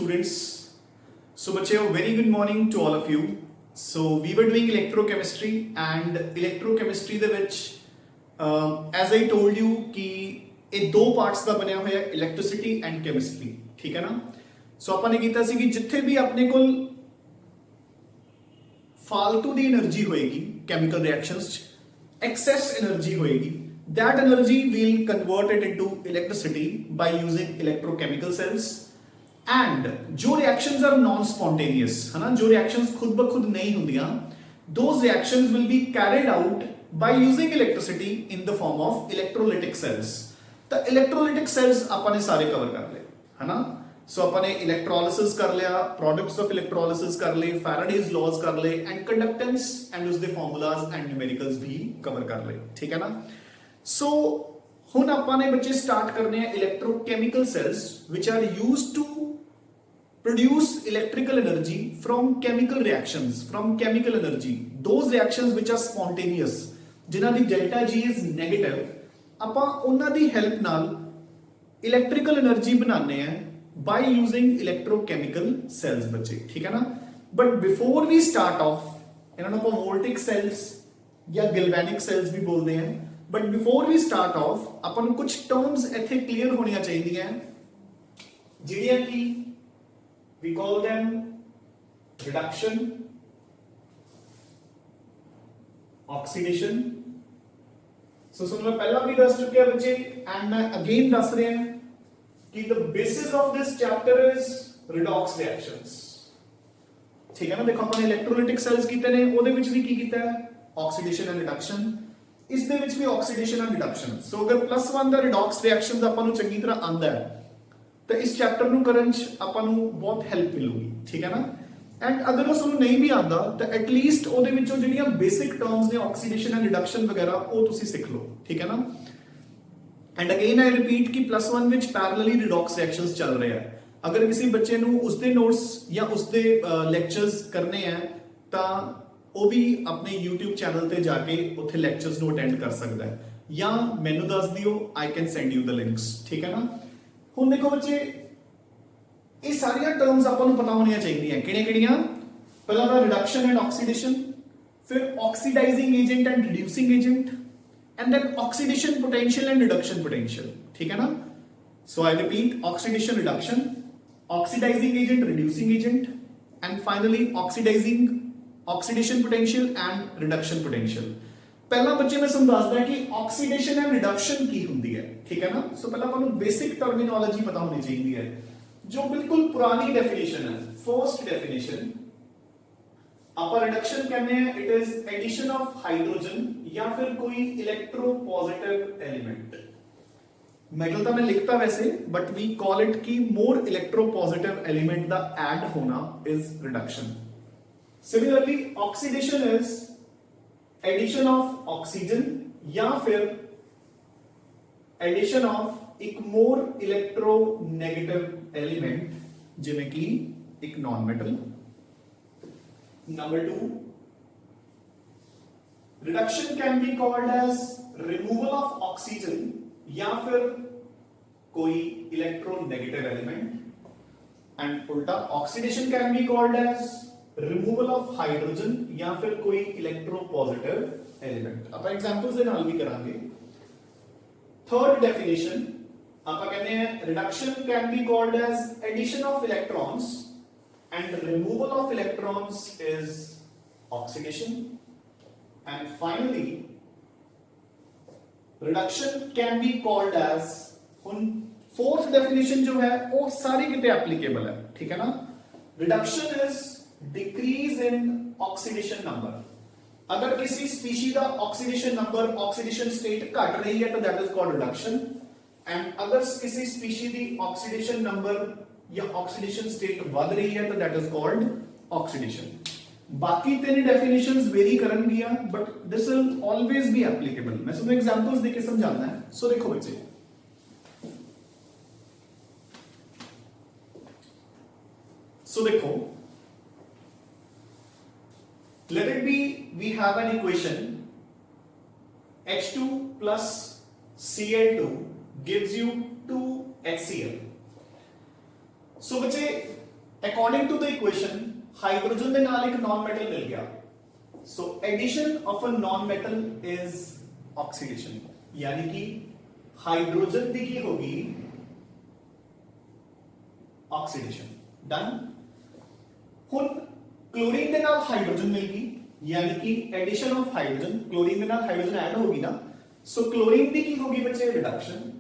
students. So बच्चे, a very good morning to all of you. So we were doing electrochemistry and electrochemistry ਦੇ ਵਿੱਚ as I told you कि ਇਹ ਦੋ parts ਦਾ ਬਣਿਆ ਹੋਇਆ electricity and chemistry, ਠੀਕ ਹੈ ਨਾ। ਸੋ ਆਪਾਂ ਨੇ ਕੀਤਾ ਸੀ ਕਿ ਜਿੱਥੇ ਵੀ ਆਪਣੇ ਕੋਲ फालतू ਦੀ એનર્ਜੀ ਹੋਏਗੀ chemical reactions ਚ, excess energy होएगी, that energy we'll convert it into electricity by using electrochemical cells. And जो reactions are non-spontaneous, है ना, जो reactions खुद ब खुद नहीं होंदियां, those reactions will be carried out by using electricity in the form of electrolytic cells. तो electrolytic cells अपन ने सारे cover कर ले, है ना। सो अपन ने इलेक्ट्रोलिसिस कर लिया, प्रोडक्ट्स ऑफ इलेक्ट्रोलिसिस कर ले, फैराडेज लॉज कर ले, एंड कंडक्टेंस एंड उसके फॉर्मूलाज एंड न्यूमेरिकल्स भी कवर कर ले, ठीक है ना। सो हुन अपन ने बच्चे स्टार्ट करने हैं electrochemical cells which are used to produce electrical energy from chemical reactions, from chemical energy, those reactions which are spontaneous, जिन्हां दी delta G is negative, ਆਪਾਂ ਉਹਨਾਂ ਦੀ ਹੈਲਪ ਨਾਲ इलेक्ट्रिकल एनर्जी बनाने हैं by using electrochemical cells बच्चे, ठीक है ना। but before we start off, ਇਹਨਾਂ ਨੂੰ ਆਪਾਂ voltaic cells ਜਾਂ galvanic cells ਵੀ ਬੋਲਦੇ हैं, but before we start off ਆਪਾਂ ਨੂੰ ਕੁਝ terms ਇੱਥੇ clear ਹੋਣੀਆਂ ਚਾਹੀਦੀਆਂ ਜਿਹੜੀਆਂ ਕਿ we call them reduction, oxidation. so मैं पहला भी दस चुके हैं बच्चे and मैं again दस रहे हैं कि the basis of this chapter is redox reactions, ठीक है ना। देखो अपन इलेक्ट्रोलाइटिक सेल्स कीते ने, ਉਹਦੇ ਵਿੱਚ ਵੀ ਕੀ ਕੀਤਾ ਹੈ oxidation and reduction, ਇਸ ਦੇ ਵਿੱਚ ਵੀ oxidation and reduction। ਸੋ ਅਗਰ +1 ਦਾ redox reactions ਆਪਾਂ ਨੂੰ ਚੰਗੀ ਤਰ੍ਹਾਂ ਆਂਦਾ ਹੈ ਤਾਂ ਇਸ ਚੈਪਟਰ ਨੂੰ ਕਰਨ ਚ ਆਪਾਂ ਨੂੰ ਬਹੁਤ ਹੈਲਪ ਮਿਲੂਗੀ, ਠੀਕ ਹੈ ਨਾ। ਐਂਡ ਅਗਰ ਉਸ ਨੂੰ ਨਹੀਂ ਵੀ ਆਂਦਾ ਤਾਂ ਐਟਲੀਸਟ ਉਹਦੇ ਵਿੱਚੋਂ ਜਿਹੜੀਆਂ ਬੇਸਿਕ ਟਰਮਸ ਨੇ oxidation and reduction ਵਗੈਰਾ ਉਹ ਤੁਸੀਂ ਸਿੱਖ ਲਓ, ਠੀਕ ਹੈ ਨਾ। एंड अगेन आई रिपीट कि +1 ਵਿੱਚ ਪੈਰਲਲੀ ਰਿਡੌਕਸ ਰਿਐਕਸ਼ਨਸ ਚੱਲ ਰਿਹਾ ਹੈ। ਅਗਰ ਕਿਸੇ ਬੱਚੇ ਨੂੰ ਉਸਦੇ ਨੋਟਸ ਜਾਂ ਉਸਦੇ ਲੈਕਚਰਸ ਕਰਨੇ ਆ ਤਾਂ ਉਹ ਵੀ ਆਪਣੇ YouTube ਚੈਨਲ ਤੇ ਜਾ ਕੇ ਉੱਥੇ ਲੈਕਚਰਸ ਨੂੰ ਅਟੈਂਡ ਕਰ ਸਕਦਾ ਹੈ ਜਾਂ ਮੈਨੂੰ ਦੱਸ ਦਿਓ, I can send you the links, ਠੀਕ ਹੈ ਨਾ। ਹੁਣ ਦੇਖੋ ਬੱਚੇ, ਇਹ ਸਾਰੀਆਂ ਟਰਮਸ ਆਪਾਂ ਨੂੰ ਪਤਾ ਹੋਣੀਆਂ ਚਾਹੀਦੀਆਂ। ਕਿਹੜੀਆਂ? ਪਹਿਲਾਂ ਤਾਂ ਰਿਡਕਸ਼ਨ ਐਂਡ ਆਕਸੀਡੇਸ਼ਨ, ਫਿਰ oxidising agent and reducing agent, and then oxidation potential and reduction potential, ठीक है ना। so I repeat, oxidation, reduction, oxidizing agent, reducing agent, and finally oxidation potential and reduction potential। पहला बच्चे मैं समझाता कि oxidation and reduction की होती है, ठीक है ना। so पहला अपन बेसिक टर्मिनोलॉजी पता होनी चाहिए है, जो बिल्कुल पुरानी डेफिनेशन है। फर्स्ट डेफिनेशन ਆਪਾਂ रिडक्शन कहते हैं, it is addition of hydrogen या फिर कोई इलेक्ट्रोपॉजिटिव एलिमेंट। मेटल तो मैं लिखता वैसे, बट वी कॉल इट कि मोर इलेक्ट्रोपॉजिटिव एलिमेंट दा ऐड होना is reduction. Similarly oxidation is addition of oxygen या फिर एडिशन ऑफ एक मोर इलेक्ट्रोनेगेटिव एलिमेंट जिवें कि एक non metal. Number 2, reduction can be called as removal of oxygen या फिर कोई electronegative element, and उल्टा oxidation can be called as removal of hydrogen या फिर कोई electropositive element। अपन examples ਦੇ ਨਾਲ ਵੀ ਕਰਾਂਗੇ। Third definition ਆਪਾਂ ਕਹਿੰਦੇ हैं reduction can be called as addition of electrons and removal of electrons is oxidation, and finally reduction can be called as, fourth definition जो है वो सारी कितने applicable है, ठीक है ना। reduction is decrease in oxidation number। अगर किसी स्पीशी का oxidation number, oxidation state घट रही है तो that is called reduction, and अगर किसी स्पीशी की oxidation number या ऑक्सीडेशन स्टेट बढ़ रही है तो दैट इज कॉल्ड ऑक्सीडेशन। बाकी तीन डेफिनेशंस वेरी करनगियां, but this will always be applicable. मैं तुम्हें एग्जांपल्स देके समझाना है। सो देखो बच्चे, देखो, let it be we have an equation H2 plus Cl2 gives you 2HCl। So बच्चे according to the equation hydrogen के नाल एक नॉन मेटल मिल गया, so addition of a non metal is oxidation, यानी कि हाइड्रोजन दी की होगी ऑक्सीडेशन। डन। हुन क्लोरीन के नाल हाइड्रोजन मिल गई, यानी कि एडिशन ऑफ हाइड्रोजन, क्लोरीन के नाल हाइड्रोजन ऐड होगी ना, सो क्लोरीन दी की होगी बच्चे रिडक्शन।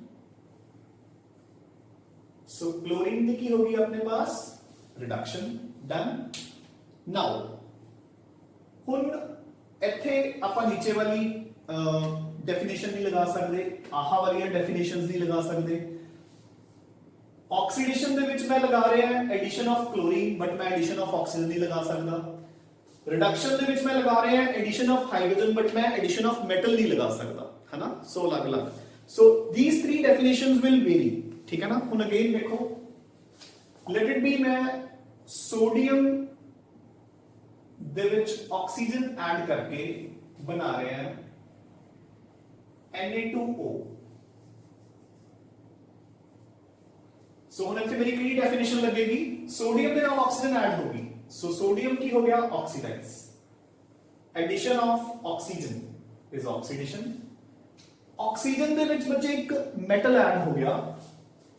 सो क्लोरीन दी की होगी अपने पास रिडक्शन। डन। नाउ हुन इत्थे आपां नीचे वाली डेफिनेशन नहीं लगा सकते, आहा वाली डेफिनेशंस नहीं लगा सकते। ऑक्सीडेशन दे विच मैं लगा रहा है एडिशन ऑफ क्लोरीन, बट मैं एडिशन ऑफ ऑक्सीजन नहीं लगा सकता। रिडक्शन दे विच मैं लगा रहा है एडिशन ऑफ हाइड्रोजन, बट मैं एडिशन ऑफ मेटल नहीं लगा सकता, है ना। सो अलग अलग, so these three definitions will very, ठीक है ना। हुन अगेन देखो, लेट इट बी मैं सोडियम दे विच ऑक्सीजन ऐड करके बना रहे हैं Na2O। सो हुन इत्थे मेरी किहड़ी डेफिनेशन लगेगी, सोडियम दे नाल ऑक्सीजन ऐड होगी, सो सोडियम की हो गया oxidise, addition of oxygen is oxidation. Oxygen दे विच बच्चे एक मेटल ऐड हो गया,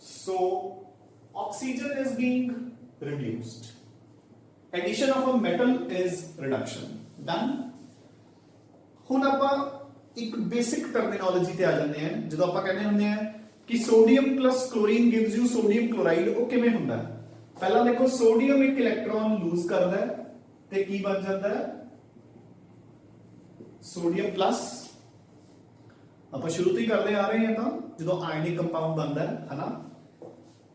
so oxygen is being reduced, addition of a metal is reduction. Done. हुन आपां एक बेसिक टर्मिनोलॉजी ते आ जांदे हैं, जदों आपां कहने हुंदे हैं कि sodium plus chlorine gives you sodium chloride, वो किवें हुंदा है। पहला देखो, सोडियम एक इलेक्ट्रॉन लूज करदा है ते की बन जाता है सोडियम प्लस। आपां शुरू तो ही करते आ रहे हैं, तो जदों आयनिक कंपाउंड बनता है ना,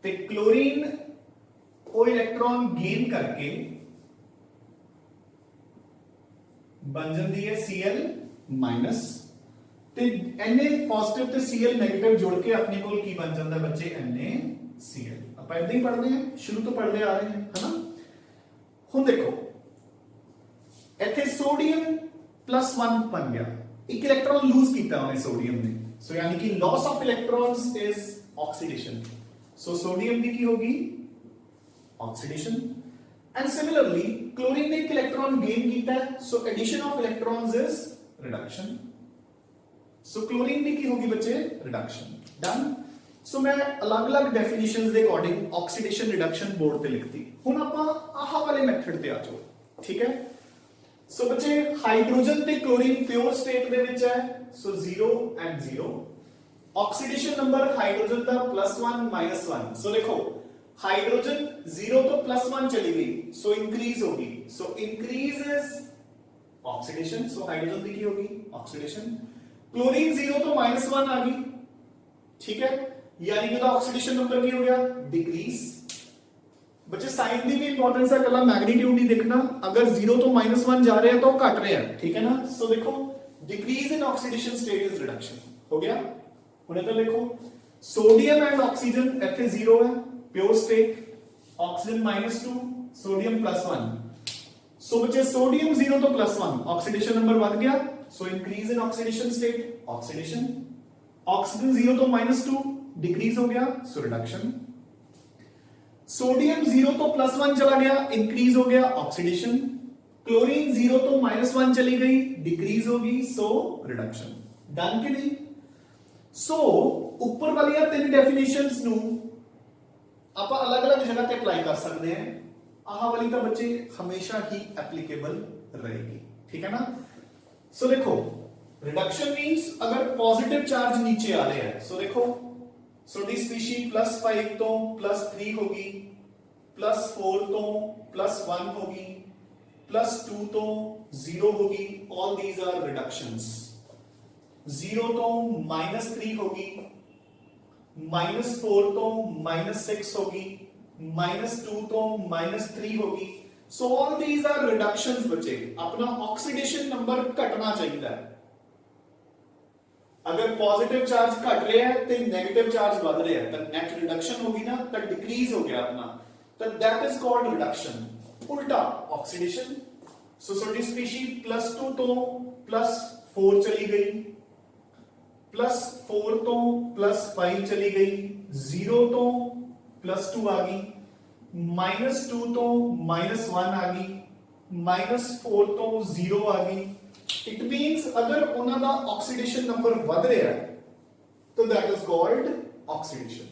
ते क्लोरीन वो इलेक्ट्रॉन गेन करके बन जाती है Cl माइनस, ते Na पॉजिटिव ते Cl नेगेटिव जोड़ के अपने को की बन जाता है बच्चे NaCl। आप ऐसे ही पढ़ते हैं, शुरू तो पढ़ते आ रहे हैं, है ना। हुन देखो इत्थे सोडियम +1 बन गया, एक इलेक्ट्रॉन लूज किया उन्हें सोडियम ने, सो यानी कि loss of electrons is oxidation. So sodium की होगी ऑक्सीडेशन, एंड सिमिलरली क्लोरीन ने एक इलेक्ट्रॉन गेन किया है, so addition of electrons is reduction. So chlorine की होगी बच्चे रिडक्शन। डन। सो मैं अलग अलग डेफिनेशंस के अकॉर्डिंग ऑक्सीडेशन रिडक्शन बोर्ड पे लिखती। हुन आपां आह वाले मेथड ते आ जाओ, ठीक है। सो बच्चे हाइड्रोजन ते क्लोरीन प्योर स्टेट दे विच है, सो 0 एंड 0। ऑक्सीडेशन नंबर हाइड्रोजन का +1 -1, सो देखो हाइड्रोजन 0 तो +1 चली गई, सो इंक्रीज होगी, so increase is oxidation, so hydrogen की होगी ऑक्सीडेशन। क्लोरीन 0 तो -1 आ गई, ठीक है, यानी कि ऑक्सीडेशन नंबर की हो गया डिक्रीज। बच्चे साइन की भी इंपॉर्टेंस है, कला मैग्नीट्यूड नहीं देखना, अगर 0 तो -1 जा रहे हैं तो घट रहे हैं, ठीक है ना। सो देखो decrease in oxidation state is reduction हो गया। हुन इधर देखो सोडियम एंड ऑक्सीजन इत्थे 0 है प्योर स्टेट, ऑक्सीजन -2 सोडियम +1, सो बच्चे सोडियम 0 तो +1 ऑक्सीडेशन नंबर बढ़ गया, so increase in oxidation state oxidation. Oxygen 0 तो -2 डिक्रीज हो गया, सो रिडक्शन। सोडियम 0 तो +1 चला गया, इंक्रीज हो गया ऑक्सीडेशन। क्लोरीन 0 तो -1 चली गई, डिक्रीज होगी, सो रिडक्शन। डन कि नहीं। सो ऊपर वाली तीन डेफिनेशंस नु आपां अलग अलग जगह पे अप्लाई कर सकते हैं, आह वाली तो बच्चे हमेशा ही एप्लीकेबल रहेगी, ठीक है ना। सो देखो रिडक्शन मींस अगर पॉजिटिव चार्ज नीचे आ रहे हैं, सो देखो सोडी स्पीशी +5 तो +3 होगी, +4 तो +1 होगी, +2 तो 0 होगी, ऑल दीज आर रिडक्शंस। 0 तो -3 होगी, -4 तो -6 होगी, -2 तो -3 होगी, so all these are reductions. बच्चे अपना ऑक्सीडेशन नंबर घटना चाहिए, अगर पॉजिटिव चार्ज घट रहा है तो नेगेटिव चार्ज बढ़ रहा है, तो नेट रिडक्शन होगी ना, तो डिक्रीज हो गया अपना, तो दैट इज कॉल्ड रिडक्शन। उल्टा ऑक्सीडेशन, सो सोडी स्पीशी +2 तो +4 चली गई, +4 तो +5 चली गई, 0 तो +2 आ गई, -2 ਤੋਂ -1 ਆ ਗਈ, -4 ਤੋਂ 0 ਆ ਗਈ। ਇਟ ਮੀਨਸ ਅਗਰ ਉਹਨਾਂ ਦਾ ਆਕਸੀਡੇਸ਼ਨ ਨੰਬਰ ਵੱਧ ਰਿਹਾ ਹੈ ਤਾਂ that is called oxidation.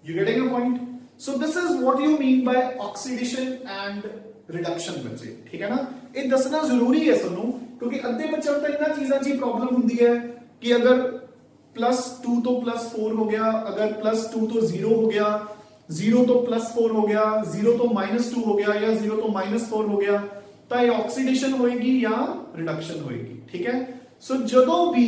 You getting a point? So this is what you mean by oxidation and reduction ਬੱਚੇ, ਠੀਕ ਹੈ ਨਾ। ਇਹ ਦੱਸਣਾ ਜ਼ਰੂਰੀ ਹੈ ਤੁਹਾਨੂੰ ਕਿਉਂਕਿ ਅੱਧੇ ਬੱਚਿਆਂ ਨੂੰ ਤਾਂ ਇਹਨਾਂ ਚੀਜ਼ਾਂ 'ਚ ਹੀ ਪ੍ਰੋਬਲਮ ਹੁੰਦੀ ਹੈ ਕਿ ਅਗਰ +2 ਤੋਂ +4 ਹੋ ਗਿਆ, ਅਗਰ +2 ਤੋਂ 0 ਹੋ ਗਿਆ, 0 ਤੋਂ +4 ਹੋ ਗਿਆ, 0 ਤੋਂ -2 ਹੋ ਗਿਆ ਜਾਂ 0 ਤੋਂ -4 ਹੋ ਗਿਆ ਤਾਂ ਇਹ ਆਕਸੀਡੇਸ਼ਨ ਹੋਏਗੀ ਜਾਂ ਰਿਡਕਸ਼ਨ ਹੋਏਗੀ, ਠੀਕ ਹੈ। ਸੋ ਜਦੋਂ ਵੀ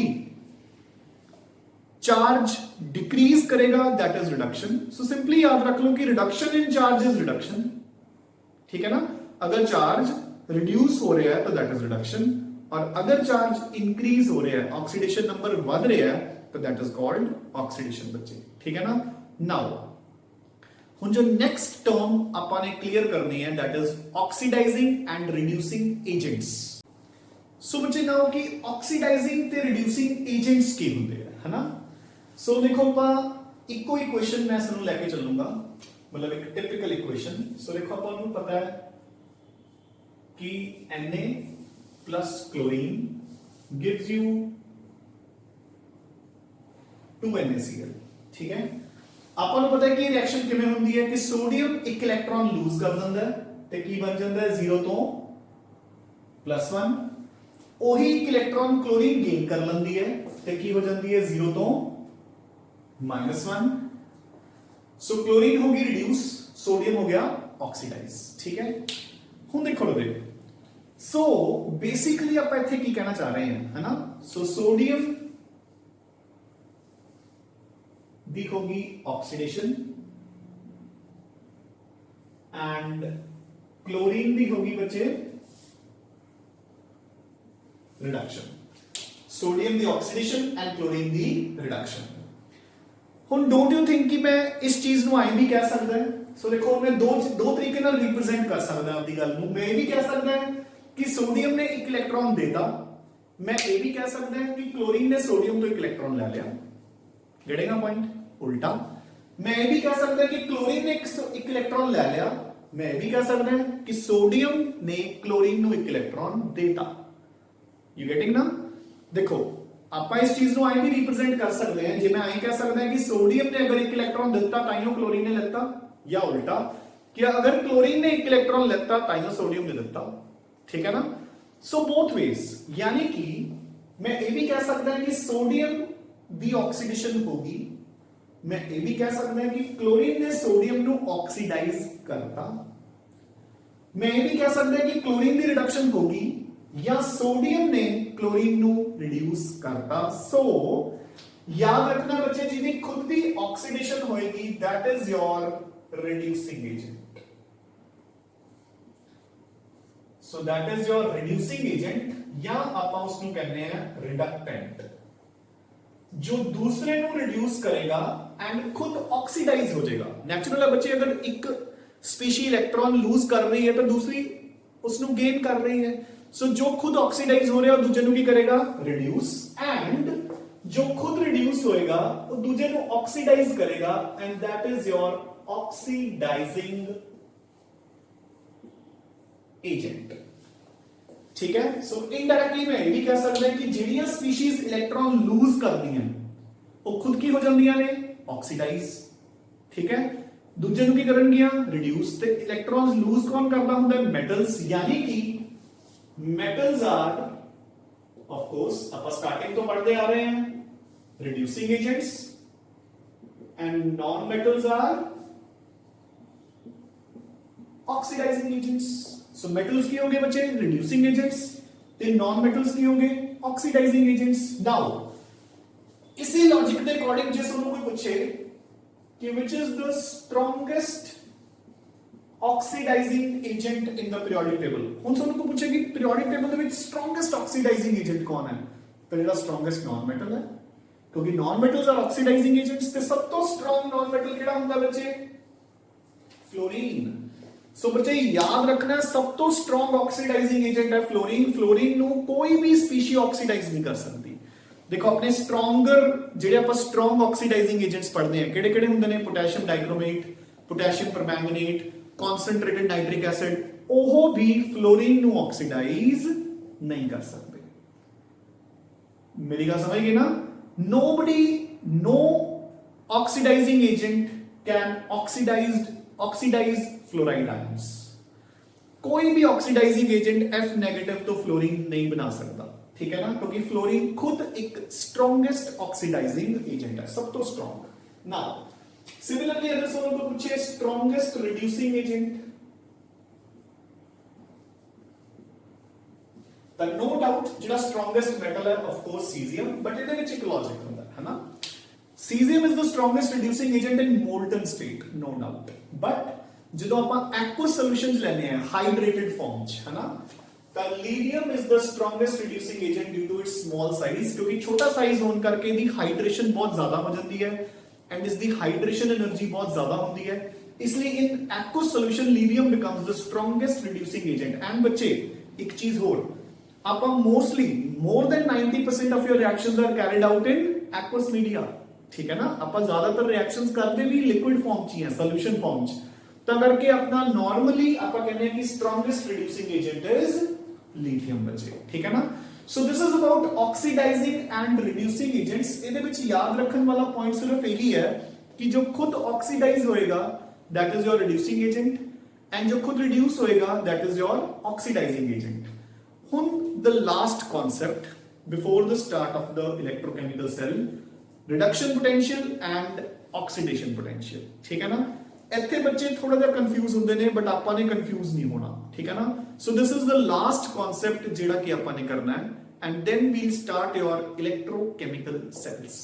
चार्ज डिक्रीज करेगा that is reduction. So simply याद रख लो कि reduction in charge is reduction, ठीक है ना। अगर चार्ज रिड्यूस हो रहा है तो दैट इज रिडक्शन, और अगर चार्ज इंक्रीज हो रहा है, ऑक्सीडेशन नंबर बढ़ रहा है तो दैट इज कॉल्ड ऑक्सीडेशन बच्चे, ठीक है ना। नाउ हुन जो नेक्स्ट टर्म अपन ने क्लियर करनी है that is oxidising and reducing agents. So बच्चे नाउ कि ऑक्सीडाइजिंग ते रिड्यूसिंग एजेंट्स की होंगे है ना। सो देखो आप इको इक्वेशन मैं इसनूं लेके चलूंगा, मतलब एक टिपिकल इक्वेशन। सो देखो आपको पता है कि Na plus chlorine gives you 2NaCl, ठीक है। आपको पता है कि रिएक्शन किवें हुंदी है कि सोडियम एक इलेक्ट्रॉन लूज कर दिंदा है ते की बन जांदा है 0 तो +1, ਉਹੀ ਇੱਕ ਇਲੈਕਟ੍ਰॉन क्लोरीन गेन कर लंदी है ते की हो जाती है 0 तो -1। सो क्लोरीन होगी रिड्यूस, सोडियम हो गया ऑक्सीडाइज, ठीक है। हुन देखो लो सो बेसिकली आप इत्थे की कहना चाह रहे हैं है ना। सो सोडियम दी होगी ऑक्सीडेशन एंड क्लोरीन दी होगी बच्चे reduction. Sodium the oxidation and chlorine the reduction. हुन डोंट यू थिंक कि मैं इस चीज नु आई भी कह सकदा है। सो देखो मैं दो तरीके नाल रिप्रेजेंट कर सकदा आपदी गल नु। मैं भी कह सकदा है कि सोडियम ने एक इलेक्ट्रॉन देता, मैं ये भी कह सकदा है कि क्लोरीन ने सोडियम तो एक इलेक्ट्रॉन ले लिया। Getting a point? उल्टा मैं ये भी कह सकदा है कि क्लोरीन ने एक इलेक्ट्रॉन ले लिया, मैं ये भी कह सकदा है कि सोडियम ने क्लोरीन नु एक इलेक्ट्रॉन देता। यू गेटिंग ना। देखो ਆਪਾਂ ਇਸ ਚੀਜ਼ ਨੂੰ ਆਈ ਵੀ ਰਿਪਰੈਜ਼ੈਂਟ ਕਰ ਸਕਦੇ ਹਾਂ। ਜੇ ਮੈਂ ਆਈ ਕਹਿ ਸਕਦਾ ਹਾਂ ਕਿ ਸੋਡੀਅਮ ਨੇ ਅਗਰ ਇੱਕ ਇਲੈਕਟ੍ਰॉन ਦਿੱਤਾ ਤਾਈਓ क्लोरीन ਨੇ ਲੈਤਾ, ਜਾਂ ਉਲਟਾ ਕਿ ਅਗਰ क्लोरीन ਨੇ ਇੱਕ ਇਲੈਕਟ੍रॉन ਲੈਤਾ ਤਾਈਓ ਸੋਡੀਅਮ ਨੇ ਦਿੱਤਾ, ਠੀਕ ਹੈ ਨਾ। ਸੋ ਬੋਥ ਵੇਜ਼, ਯਾਨੀ ਕਿ ਮੈਂ ਇਹ ਵੀ ਕਹਿ ਸਕਦਾ ਕਿ ਸੋਡੀਅਮ ਦੀ ਆਕਸੀਡੇਸ਼ਨ ਹੋਗੀ, ਮੈਂ ਇਹ ਵੀ ਕਹਿ ਸਕਦਾ ਕਿ क्लोरीन ਨੇ ਸੋਡੀਅਮ ਨੂੰ ਆਕਸੀਡਾਈਜ਼ ਕਰਤਾ, ਮੈਂ ਇਹ ਵੀ ਕਹਿ ਸਕਦਾ ਕਿ क्लोरीन ਦੀ ਰਿਡਕਸ਼ਨ ਹੋਗੀ या सोडियम ने क्लोरीन नु रिड्यूस करता। सो याद रखना बच्चे जिहदी खुद दी ऑक्सीडेशन होएगी that is your reducing agent. So that is your reducing agent या आपां उसनु कहने हैं रिडक्टेंट, जो दूसरे नु रिड्यूस करेगा एंड खुद ऑक्सीडाइज हो जाएगा। नेचुरल है बच्चे, अगर एक स्पीशी इलेक्ट्रॉन लूज कर रही है तो दूसरी उसनु गेन कर रही है। सो जो खुद ऑक्सीडाइज हो रहा है दूजे की करेगा रिड्यूस, एंड जो खुद रिड्यूस होएगा वो दूजे को ऑक्सीडाइज करेगा and that is your oxidising agent, ठीक है। सो इनडायरेक्टली मैं ये भी कह सकता हूं कि ਜਿਹੜੀਆਂ स्पीशीज इलेक्ट्रॉन लूज करती हैं वो खुद की हो ਜਾਂਦੀਆਂ ਨੇ ऑक्सीडाइज, ठीक है। दूजे ਨੂੰ ਕੀ ਕਰਨਗੀਆਂ रिड्यूस। ਤੇ इलेक्ट्रॉन्स लूज कौन करता ਹੁੰਦਾ है मेटल्स, यानी कि मेटल्स आर ऑफ कोर्स आप स्टार्टिंग तो पढ़ते आ रहे हैं reducing agents and non metals are oxidising agents. So metals की होंगे बच्चे रिड्यूसिंग एजेंट्स, ते नॉन मेटल्स की होंगे ऑक्सीडाइजिंग एजेंट्स। नाउ इसी लॉजिक के अकॉर्डिंग जे ਤੁਹਾਨੂੰ कोई पूछे कि which is the strongest oxidising agent in the periodic table, ਹੁਣ ਤੁਹਾਨੂੰ ਕੋ ਪੁੱਛੇ ਕਿ ਪੀਰੀਓਡਿਕ ਟੇਬਲ ਦੇ ਵਿੱਚ ਸਟਰੋਂਗੈਸਟ ਆਕਸੀਡਾਈਜ਼ਿੰਗ ਏਜੰਟ ਕੌਣ ਹੈ, ਤਾਂ ਜਿਹੜਾ ਸਟਰੋਂਗੈਸਟ ਨਾਨ ਮੈਟਲ ਹੈ, ਕਿਉਂਕਿ ਨਾਨ ਮੈਟਲਸ ਆਰ ਆਕਸੀਡਾਈਜ਼ਿੰਗ ਏਜੰਟਸ। ਤੇ ਸਭ ਤੋਂ ਸਟਰੋਂਗ ਨਾਨ ਮੈਟਲ ਕਿਹੜਾ ਹੁੰਦਾ ਬੱਚੇ? ਫਲੋਰੀਨ। ਸੋ ਬੱਚੇ ਯਾਦ ਰੱਖਣਾ ਸਭ ਤੋਂ ਸਟਰੋਂਗ ਆਕਸੀਡਾਈਜ਼ਿੰਗ ਏਜੰਟ ਹੈ ਫਲੋਰੀਨ। ਫਲੋਰੀਨ ਨੂੰ ਕੋਈ ਵੀ ਸਪੀਸ਼ੀ ਆਕਸੀਡਾਈਜ਼ ਨਹੀਂ ਕਰ ਸਕਦੀ। ਦੇਖੋ ਆਪਣੇ ਸਟਰੋਂਗਰ ਜਿਹੜੇ ਆਪਾਂ ਸਟਰੋਂਗ ਆਕਸੀਡਾਈਜ਼ਿੰਗ ਏਜੰਟਸ ਪੜ੍ਹਦੇ ਆ ਕਿਹੜੇ ਕਿਹੜੇ ਹੁੰਦੇ ਨੇ? Potassium dichromate, potassium permanganate, concentrated nitric acid, ਉਹ ਵੀ ਫਲੋਰੀਨ ਨੂੰ ਆਕਸੀਡਾਈਜ਼ नहीं कर सकते। मेरी गल समझ गए ना? No oxidizing agent can oxidize fluoride ions। कोई भी ऑक्सीडाइजिंग एजेंट F नेगेटिव तो फ्लोरीन नहीं बना सकता, ठीक है ना, क्योंकि फ्लोरीन खुद एक स्ट्रॉन्गेस्ट ऑक्सीडाइजिंग एजेंट है, सब तो स्ट्रॉन्ग। नाउ सिमिलरली अगर सोनो को पूछे स्ट्रॉन्गेस्ट रिड्यूसिंग एजेंट, ਤਾਂ no doubt ਜਿਹੜਾ strongest metal ਹੈ of course cesium, but ਇਹਦੇ ਵਿੱਚ ਇੱਕ logic ਹੁੰਦਾ ਹੈ ਨਾ, cesium is the strongest reducing agent in molten state, no doubt, but ਜਦੋਂ ਆਪਾਂ aqueous solutions ਲੈਨੇ ਆ hydrated form ਚ, ਹੈ ਨਾ, ਤਾਂ lithium is the strongest reducing agent due to its small size, ਕਿਉਂਕਿ ਛੋਟਾ ਸਾਈਜ਼ ਹੋਣ ਕਰਕੇ ਇਹਦੀ ਹਾਈਡਰੇਸ਼ਨ ਬਹੁਤ ਜ਼ਿਆਦਾ ਹੋ ਜਾਂਦੀ ਹੈ and ਇਸ ਦੀ ਹਾਈਡਰੇਸ਼ਨ એનર્ਜੀ ਬਹੁਤ ਜ਼ਿਆਦਾ ਹੁੰਦੀ ਹੈ, ਇਸ ਲਈ in aqueous solution lithium becomes the strongest reducing agent। and ਬੱਚੇ ਇੱਕ ਚੀਜ਼ ਹੋਰ, ਆਪਾਂ mostly more than 90% of your reactions are carried out in aqueous media, ठीक है ना, ਆਪਾਂ ਜ਼ਿਆਦਾਤਰ reactions ਕਰਦੇ ਵੀ liquid form ਚ ਹੀ ਹੈ, solution form ਚ, ਤਾਂ ਕਰਕੇ ਆਪਣਾ normally ਆਪਾਂ ਕਹਿੰਦੇ ਹਾਂ ਕਿ strongest reducing agent is lithium ਬੱਚੇ, ਠੀਕ ਹੈ ਨਾ। so this is about oxidizing and reducing agents। ਇਹਦੇ ਵਿੱਚ ਯਾਦ ਰੱਖਣ ਵਾਲਾ point ਸਿਰਫ ਇਹੀ ਹੈ ਕਿ ਜੋ ਖੁਦ oxidize ਹੋਏਗਾ that is your reducing agent, and ਜੋ ਖੁਦ reduce ਹੋਏਗਾ that is your oxidizing agent। ਹੁਣ the last concept before the start of the electrochemical cell, reduction potential and oxidation potential, ठीक है ना। ਇੱਥੇ ਬੱਚੇ ਥੋੜਾ ਜਿਹਾ ਕੰਫਿਊਜ਼ ਹੁੰਦੇ ਨੇ, ਬਟ ਆਪਾਂ ਨੇ ਕੰਫਿਊਜ਼ ਨਹੀਂ ਹੋਣਾ, ਠੀਕ ਹੈ ਨਾ। so this is the last concept ਜਿਹੜਾ ਕਿ ਆਪਾਂ ਨੇ ਕਰਨਾ ਹੈ, and then we'll start your electrochemical cells।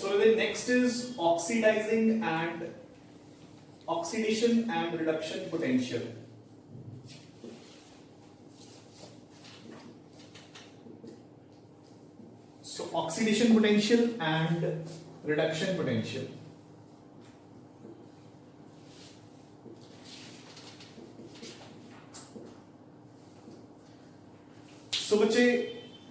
so the next is oxidation and reduction potential। so oxidation potential and reduction potential। so ਬੱਚੇ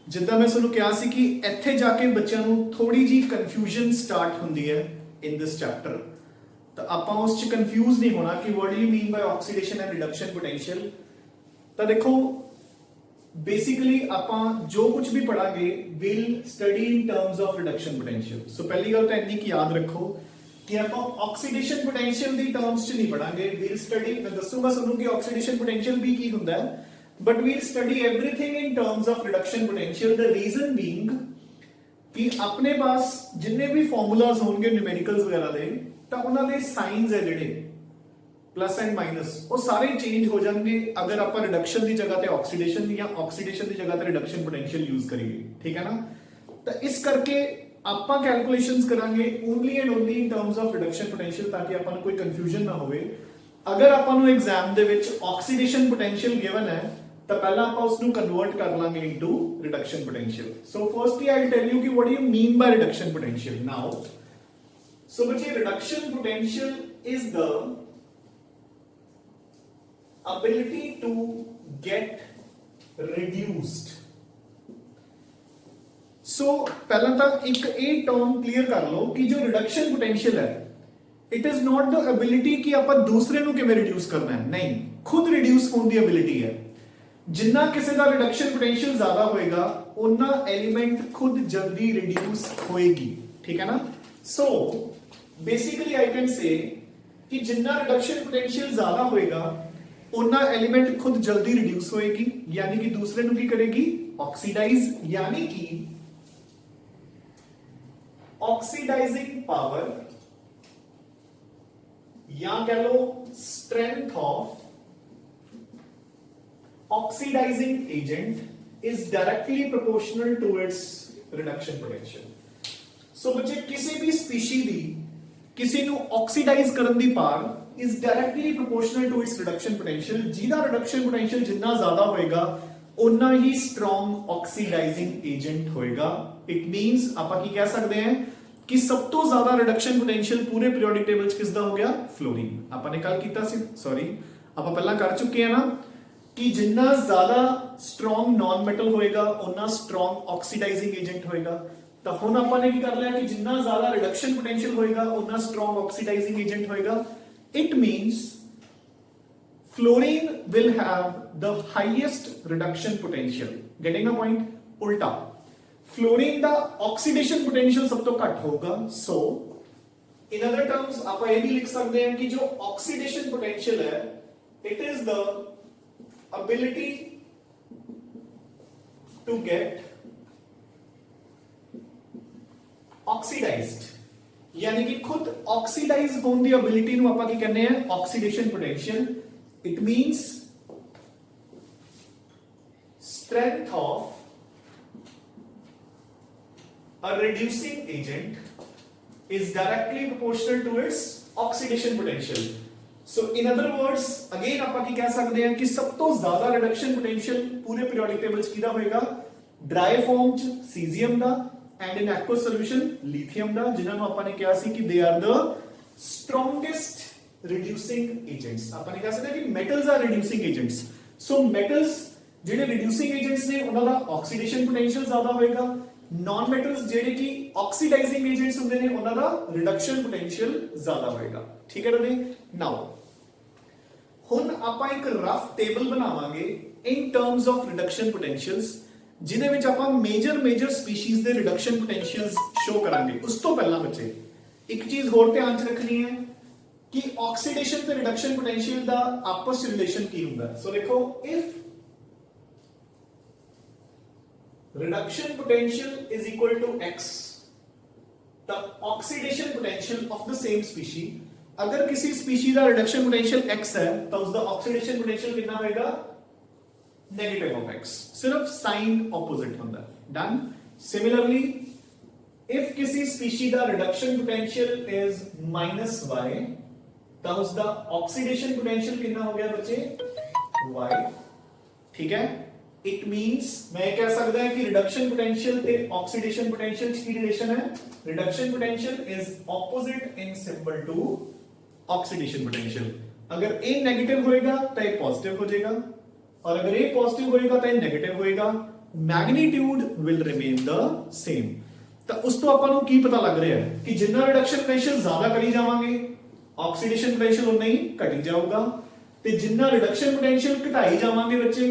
ਜਿੱਦਾਂ ਮੈਂ ਤੁਹਾਨੂੰ ਕਿਹਾ ਸੀ ਕਿ ਇੱਥੇ ਜਾ ਕੇ ਬੱਚਿਆਂ ਨੂੰ ਥੋੜੀ ਜੀ ਕਨਫਿਊਜ਼ਨ ਸਟਾਰਟ ਹੁੰਦੀ ਹੈ ਇਨ ਦਿਸ ਚੈਪਟਰ, ਤਾਂ ਆਪਾਂ ਉਸ ਚ ਕਨਫਿਊਜ਼ ਨਹੀਂ ਹੋਣਾ ਕਿ what do you mean by oxidation and reduction potential। ਤਾਂ ਦੇਖੋ बेसिकली ਆਪਾਂ ਜੋ ਕੁਝ ਵੀ ਪੜਾਂਗੇ will study in terms of reduction potential। so ਪਹਿਲੀ ਗੱਲ ਤਾਂ ਇੰਨੀ ਕਿ ਯਾਦ ਰੱਖੋ ਕਿ ਆਪਾਂ oxidation potential ਦੀ terms ਚ ਨਹੀਂ ਪੜਾਂਗੇ, we'll study, ਮੈਂ ਦੱਸੂਗਾ ਤੁਹਾਨੂੰ ਕਿ oxidation potential ਵੀ ਕੀ ਹੁੰਦਾ ਹੈ, but we'll study everything in terms of reduction potential। the reason being ਕਿ ਆਪਣੇ ਪਾਸ ਜਿੰਨੇ ਵੀ ਫਾਰਮੂਲਾਜ਼ ਹੋਣਗੇ ਨਿਊਮੈਰੀਕਲਸ ਵਗੈਰਾ ਦੇ, ਤਾਂ ਉਹਨਾਂ ਦੇ ਸਾਈਨਸ ਹੈ ਜਿਹੜੇ प्लस एंड माइनस, वो सारे चेंज हो जाएंगे अगर आप रिडक्शन की जगह पे ऑक्सीडेशन या ऑक्सीडेशन की जगह पे रिडक्शन पोटेंशियल यूज करिए, ठीक है ना। तो इस करके आप कैलकुलेशंस करांगे only and only in terms of reduction potential, ताकि अपन कोई कंफ्यूजन ना होवे। अगर अपन एग्जाम दे विच ऑक्सीडेशन पोटेंशियल गिवन है तो पहला आप उसनु कन्वर्ट कर लांगे into reduction potential. So firstly I will tell you कि what do you mean by reduction potential now. So बच्चे reduction potential is the ability to get reduced। so पहला तो एक टर्म क्लियर कर लो कि जो रिडक्शन पोटेंशियल है it is not the ability कि आप दूसरे ਨੂੰ ਕਿਵੇਂ ਰਿਡਿਊਸ ਕਰਨਾ ਹੈ, ਨਹੀਂ, खुद रिड्यूस होने की एबिलिटी है। जिन्ना किसी का रिडक्शन पोटेंशियल ज्यादा होएगा उतना एलिमेंट खुद जल्दी रिड्यूस होएगी, ठीक है ना। So basically I can say कि जिन्ना रिडक्शन पोटेंशियल ज्यादा होएगा उतना एलिमेंट खुद जल्दी रिड्यूस होएगी, यानी कि दूसरे ਨੂੰ ਕੀ करेगी, ऑक्सीडाइज, यानी कि ऑक्सीडाइजिंग पावर या कह लो strength of oxidising agent is directly proportional to its reduction potential. So बच्चे किसी भी स्पीशी दी किसी ਨੂੰ ऑक्सीडाइज ਕਰਨ ਦੀ power is directly proportional to its reduction potential। ਜਿਹਦਾ reduction potential ਜਿੰਨਾ ਜ਼ਿਆਦਾ ਹੋਏਗਾ ਉਨਾ ਹੀ strong oxidizing agent ਹੋਏਗਾ। it means ਆਪਾਂ ਕੀ ਕਹਿ ਸਕਦੇ ਹਾਂ ਕਿ ਸਭ ਤੋਂ ਜ਼ਿਆਦਾ reduction potential ਪੂਰੇ periodic table ਚ ਕਿਸ ਦਾ ਹੋ ਗਿਆ, fluorine। ਆਪਾਂ ਨੇ ਕੱਲ ਕੀਤਾ ਸੀ, ਸੌਰੀ ਆਪਾਂ ਪਹਿਲਾਂ ਕਰ ਚੁੱਕੇ ਆ ਨਾ, ਕਿ ਜਿੰਨਾ ਜ਼ਿਆਦਾ strong non metal ਹੋਏਗਾ ਉਨਾ strong oxidizing agent ਹੋਏਗਾ। ਤਾਂ ਹੁਣ ਆਪਾਂ ਨੇ ਕੀ ਕਰ ਲਿਆ ਕਿ ਜਿੰਨਾ ਜ਼ਿਆਦਾ reduction potential ਹੋਏਗਾ ਉਨਾ strong oxidizing agent ਹੋਏਗਾ। it means fluorine will have the highest reduction potential. Getting a point? उल्टा fluorine ਦਾ oxidation potential सब तो घट होगा. So in other terms आप ये भी लिख सकते हैं कि जो oxidation potential है, it is the ability to get oxidized. यानी कि खुद ऑक्सीडाइज होने की एबिलिटी ਨੂੰ ਆਪਾਂ ਕੀ ਕਹਿੰਦੇ ਆ? Oxidation potential. It means strength of a reducing agent is directly proportional to its oxidation potential. So in other words again ਆਪਾਂ ਕੀ ਕਹਿ ਸਕਦੇ ਹਾਂ ਕਿ ਸਭ ਤੋਂ ਜ਼ਿਆਦਾ ਰਿਡਕਸ਼ਨ ਪੋਟੈਂਸ਼ੀਅਲ ਪੂਰੇ ਪੀਰੀਓਡਿਕ ਟੇਬਲ 'ਚ ਕਿਹਦਾ ਹੋਏਗਾ? ਡਰਾਈ ਫਾਰਮ 'ਚ ਸੀਜ਼ੀਅਮ ਦਾ and in aqueous solution lithium ਦਾ, ਜਿਨ੍ਹਾਂ ਨੂੰ ਆਪਾਂ ਨੇ ਕਿਹਾ ਸੀ ਕਿ they are the strongest reducing agents. ਆਪਾਂ ਨੇ ਕਿਹਾ ਸੀ ਕਿ metals are reducing agents. So metals ਜਿਹੜੇ reducing agents ਨੇ ਉਹਨਾਂ ਦਾ oxidation potential ਜ਼ਿਆਦਾ ਹੋਏਗਾ. non metals ਜਿਹੜੇ ਕਿ oxidizing agents ਹੁੰਦੇ ਨੇ ਉਹਨਾਂ ਦਾ reduction potential ਜ਼ਿਆਦਾ ਹੋਏਗਾ. ਠੀਕ ਹੈ ਰਾਜੇ? now ਹੁਣ ਆਪਾਂ ਇੱਕ ਰਫ ਟੇਬਲ ਬਣਾਵਾਂਗੇ in terms of reduction potentials ਜਿਹਦੇ ਵਿੱਚ ਆਪਾਂ ਮੇਜਰ ਸਪੀਸੀਜ਼ ਦੇ ਰਿਡਕਸ਼ਨ ਪੋਟੈਂਸ਼ੀਅਲਸ ਸ਼ੋ ਕਰਾਂਗੇ. ਉਸ ਤੋਂ ਪਹਿਲਾਂ ਬੱਚੇ ਇੱਕ ਚੀਜ਼ ਹੋਰ ਧਿਆਨ 'ਚ ਰੱਖਣੀ ਹੈ ਕਿ ਆਕਸੀਡੇਸ਼ਨ ਤੇ ਰਿਡਕਸ਼ਨ ਪੋਟੈਂਸ਼ੀਅਲ ਦਾ ਆਪਸ 'ਚ ਰਿਲੇਸ਼ਨ ਕੀ ਹੁੰਦਾ ਹੈ. ਸੋ ਦੇਖੋ, if reduction potential is equal to x, the oxidation potential of the same species, अगर किसी स्पीशीज का रिडक्शन पोटेंशियल x है तो उसका ऑक्सीडेशन पोटेंशियल कितना होगा? Negative of x. सिर्फ साइन ऑपोजिट होता है. डन. सिमिलरली इफ किसी स्पीशीज का रिडक्शन पोटेंशियल इज -y तो उसका ऑक्सीडेशन पोटेंशियल कितना हो गया बच्चे? y. ठीक है. इट मींस मैं कह सकता है कि रिडक्शन पोटेंशियल ते ऑक्सीडेशन पोटेंशियल की रिलेशन है. Reduction potential is opposite in symbol to oxidation potential. अगर A नेगेटिव होएगा तो ये पॉजिटिव हो जाएगा और अगर A पॉजिटिव होएगा तो ये नेगेटिव होएगा. Magnitude will remain the same. तो उस तो अपन को की पता लग रहा है कि जितना रिडक्शन पोटेंशियल ज्यादा करी जावांगे ऑक्सीडेशन पोटेंशियल उतना ही घटी जाऊगा ते जितना रिडक्शन पोटेंशियल घटाई जावांगे बच्चे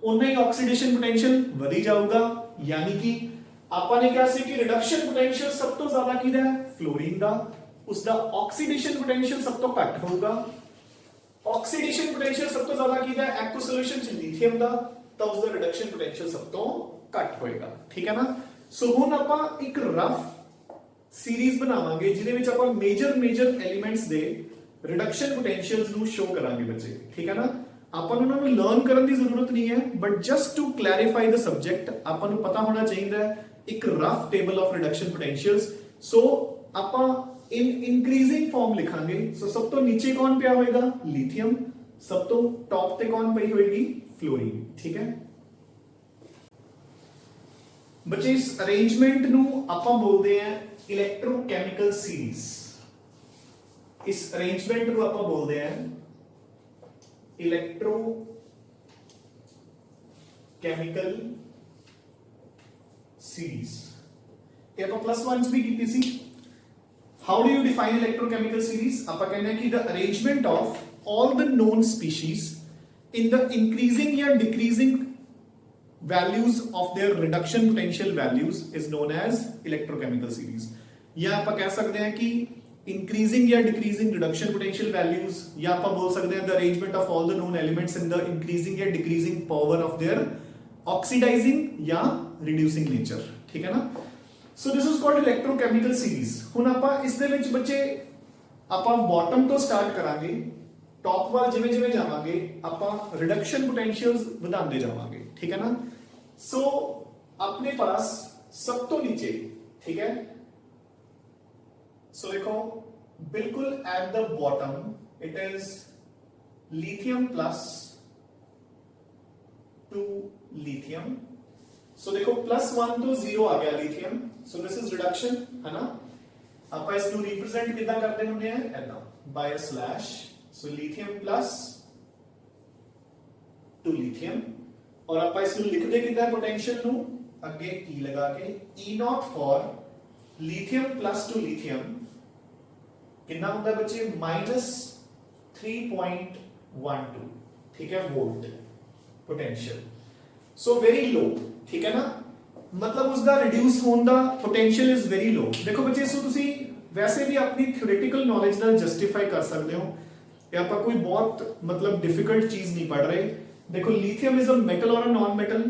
उतना ही ऑक्सीडेशन पोटेंशियल बढ़ी जाऊगा. यानी कि ਆਪਾਂ ਨੇ ਕਿਹਾ ਸੀ कि रिडक्शन पोटेंशियल सब तो ज्यादा किहदा है? फ्लोरीन ਦਾ. उसका ऑक्सीडेशन पोटेंशियल सब तो घट होगा. ऑक्सीडेशन पोटेंशियल सब तो ज्यादा किहदा है? एक्व सॉल्यूशन च लिथियम ਦਾ. तो उसका रिडक्शन पोटेंशियल सब तो घट होएगा. ठीक है ना. सो हुण ਆਪਾਂ ਇੱਕ ਰਫ सीरीज ਬਣਾਵਾਂਗੇ ਜਿਹਦੇ ਵਿੱਚ ਆਪਾਂ ਮੇਜਰ ਐਲੀਮੈਂਟਸ ਦੇ ਰਿਡਕਸ਼ਨ ਪੋਟੈਂਸ਼ੀਅਲਸ ਨੂੰ ਸ਼ੋ ਕਰਾਂਗੇ ਬੱਚੇ. ਠੀਕ ਹੈ ਨਾ. ਆਪਾਂ ਨੂੰ ਉਹਨਾਂ ਨੂੰ ਲਰਨ ਕਰਨ ਦੀ ਜ਼ਰੂਰਤ ਨਹੀਂ ਹੈ but just to clarify the subject ਆਪਾਂ ਨੂੰ ਪਤਾ ਹੋਣਾ ਚਾਹੀਦਾ ਹੈ ਇੱਕ rough table of reduction potentials. So ਆਪਾਂ ਇਨ ਇੰਕਰੀਜ਼ਿੰਗ ਫਾਰਮ ਲਿਖਾਂਗੇ. ਸੋ ਸਭ ਤੋਂ ਨੀਚੇ ਕੌਣ ਪਿਆ ਹੋਏਗਾ? ਲਿਥੀਅਮ. ਸਭ ਤੋਂ ਟੌਪ ਤੇ ਕੌਣ ਪਈ ਹੋਏਗੀ? ਫਲੋਰੀਨ. ਠੀਕ ਹੈ ਬੱਚੇ. ਇਸ ਅਰੇਂਜਮੈਂਟ ਨੂੰ ਆਪਾਂ ਬੋਲਦੇ ਆ ਇਲੈਕਟ੍ਰੋਕੈਮੀਕਲ ਸੀਰੀਜ਼. ਇਸ ਅਰੇਂਜਮੈਂਟ ਨੂੰ ਆਪਾਂ ਬੋਲਦੇ ਆ इलेक्ट्रोकेमिकल सीरीज. ये आप +1 भी की थी. How do you define electrochemical series? आप कहते हैं कि the arrangement of all the known species in the increasing या decreasing values of their reduction potential values is known as electrochemical series. या आप कह सकते हैं कि इंक्रीजिंग या डिक्रीजिंग रिडक्शन पोटेंशियल वैल्यूज, या आप बोल सकते हैं the arrangement of all the known elements in the increasing या decreasing power of their oxidising या रिड्यूसिंग नेचर. ठीक है ना. So this is called electrochemical series. हुण आपां इस दे विच बच्चे आपां बॉटम तो स्टार्ट करांगे. टॉप वाल जिवें जिवें जावांगे आपां रिडक्शन पोटेंशियल्स वधांदे जावांगे. ठीक है ना. सो अपने पास सब तो नीचे, ठीक है. सो देखो बिल्कुल at the bottom it is lithium plus to lithium. So देखो +1 तो 0 आ गया lithium. So this is reduction है ना. आप इसको रिप्रेजेंट कितना करते होंगे ऐसा by a slash. So lithium plus to lithium और आप इसको लिख दे कितना पोटेंशियल नु आगे E लगा के E0 for lithium plus to lithium कितना होता है बच्चे -3.12, ठीक है, volt potential. So very low, ठीक है ना, मतलब उसका रिड्यूस होने दा पोटेंशियल इज वेरी लो। देखो बच्चे सो तुसी वैसे भी अपनी थ्योरेटिकल नॉलेज नाल जस्टिफाई कर सकते हो, या आप कोई बहुत मतलब डिफिकल्ट चीज नहीं पढ़ रहे। देखो लिथियम इज अ मेटल और अ non metal,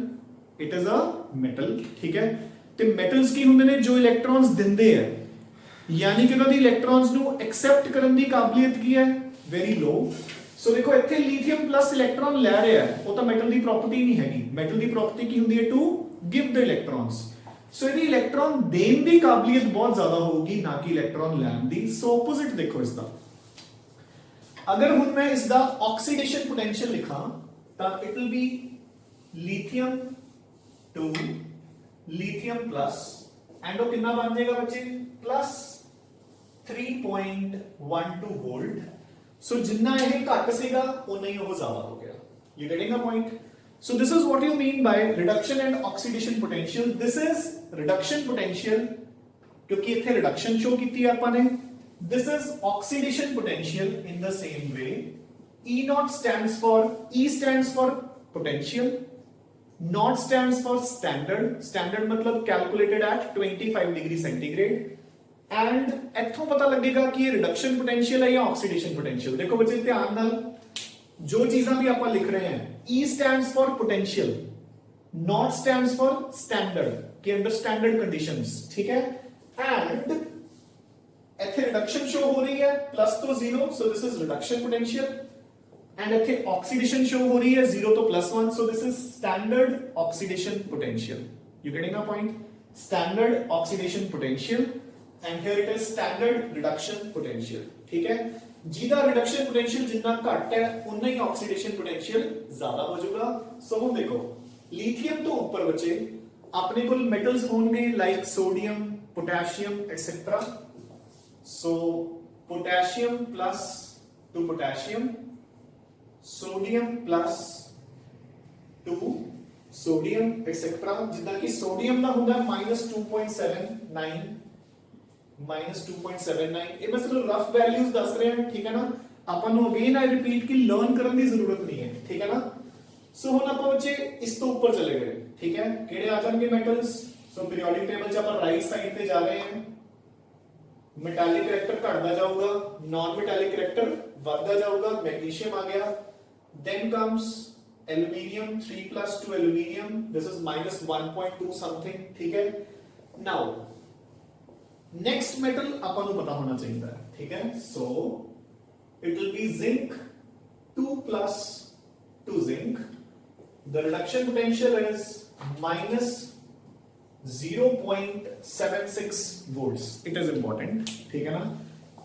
it is a metal, ठीक है। ਤੇ ਮੈਟਲਸ ਕੀ ਹੁੰਦੇ ਨੇ ਜੋ ਇਲੈਕਟ੍ਰॉन्स ਦਿੰਦੇ ਆ, ਯਾਨੀ ਕਿ ਉਹਨਾਂ ਦੀ ਇਲੈਕਟ੍ਰॉन्स ਨੂੰ ਐਕਸੈਪਟ ਕਰਨ ਦੀ ਕਾਬਲੀਅਤ ਕੀ ਹੈ, ਵੈਰੀ ਲੋ। ਸੋ ਦੇਖੋ ਇੱਥੇ ਲਿਥੀਅਮ ਪਲੱਸ ਇਲੈਕਟ੍ਰॉन ਲੈ ਰਿਹਾ ਹੈ, ਉਹ ਤਾਂ ਮੈਟਲ ਦੀ ਪ੍ਰੋਪਰਟੀ ਨਹੀਂ ਹੈਗੀ। ਮੈਟਲ ਦੀ ਪ੍ਰੋਪਰਟੀ ਕੀ ਹੁੰਦੀ ਹੈ, ਟੂ ਗਿਵ ਦ ਇਲੈਕਟ੍ਰॉन्स। ਸੋ ਇਹਦੀ ਇਲੈਕਟ੍ਰॉन ਦੇਣ ਦੀ ਕਾਬਲੀਅਤ ਬਹੁਤ ਜ਼ਿਆਦਾ ਹੋਊਗੀ, ਨਾ ਕਿ ਇਲੈਕਟ੍ਰॉन ਲੈਣ ਦੀ। ਸੋ ਆਪੋਜ਼ਿਟ ਦੇਖੋ ਇਸ ਦਾ, ਅਗਰ ਹੁਣ ਮੈਂ ਇਸ ਦਾ ਆਕਸੀਡੇਸ਼ਨ ਪੋਟੈਂਸ਼ੀਅਲ ਲਿਖਾਂ ਤਾਂ it will be lithium to lithium plus and वो कितना बन जाएगा बच्चे प्लस 3.12 वोल्ट। सो जितना ये घट सीगा उतना ही वो ज्यादा हो गया। You getting the point? So this is what you mean by reduction and oxidation potential. This is reduction potential क्योंकि इथे रिडक्शन शो की थी आपने। This is oxidation potential in the same way. E naught stands for, E stands for potential, naught stands for standard, standard मतलब calculated at 25 degree centigrade, and इत्थों पता लगेगा कि ये रिडक्शन पोटेंशियल है या ऑक्सीडेशन पोटेंशियल। देखो बच्चे ध्यान नाल जो चीज़ां भी आप लिख रहे हैं, E stands for potential, naught stands for standard कि अंडर स्टैंडर्ड कंडीशंस, ठीक है, and इथे रिडक्शन शो हो रही है प्लस तो 0, सो this is reduction potential, and इथे ऑक्सीडेशन शो हो रही है 0 तो +1, सो this is standard oxidation potential. You getting a point? Standard oxidation potential and here it is standard reduction potential, ठीक है। जिदा रिडक्शन पोटेंशियल जितना घट है उतना ही ऑक्सीडेशन पोटेंशियल ज्यादा हो जाएगा। सो हम देखो लिथियम तो ऊपर बचे अपने को मेटल्स होंगे like sodium, potassium etcetera. So potassium plus to potassium, sodium plus to sodium etcetera, जिदा कि सोडियम का होगा -2.79, -2.79। ये मैं सिर्फ रफ वैल्यूज दस रहे हैं, ठीक है ना। अपन अगेन आई रिपीट कि लर्न करने की जरूरत नहीं है, ठीक है ना। सो हुण आप बच्चे इस तो ऊपर चले गए, ठीक है। केड़े आ जाएंगे मेटल्स? सो पीरियोडिक टेबल च अपन राइट साइड पे जा रहे हैं। मेटालिक करैक्टर घटता जाऊगा, नॉन मेटालिक करैक्टर बढ़ता जाऊगा। मैग्नीशियम आ गया, then comes aluminium, 3 plus 2 aluminium, this is -1.2 something, ठीक है। now next metal अपन को पता होना चाहिए, ठीक है। so it will be zinc, 2 plus 2 zinc, the reduction potential is -0.76 volts, it is important, ठीक है ना,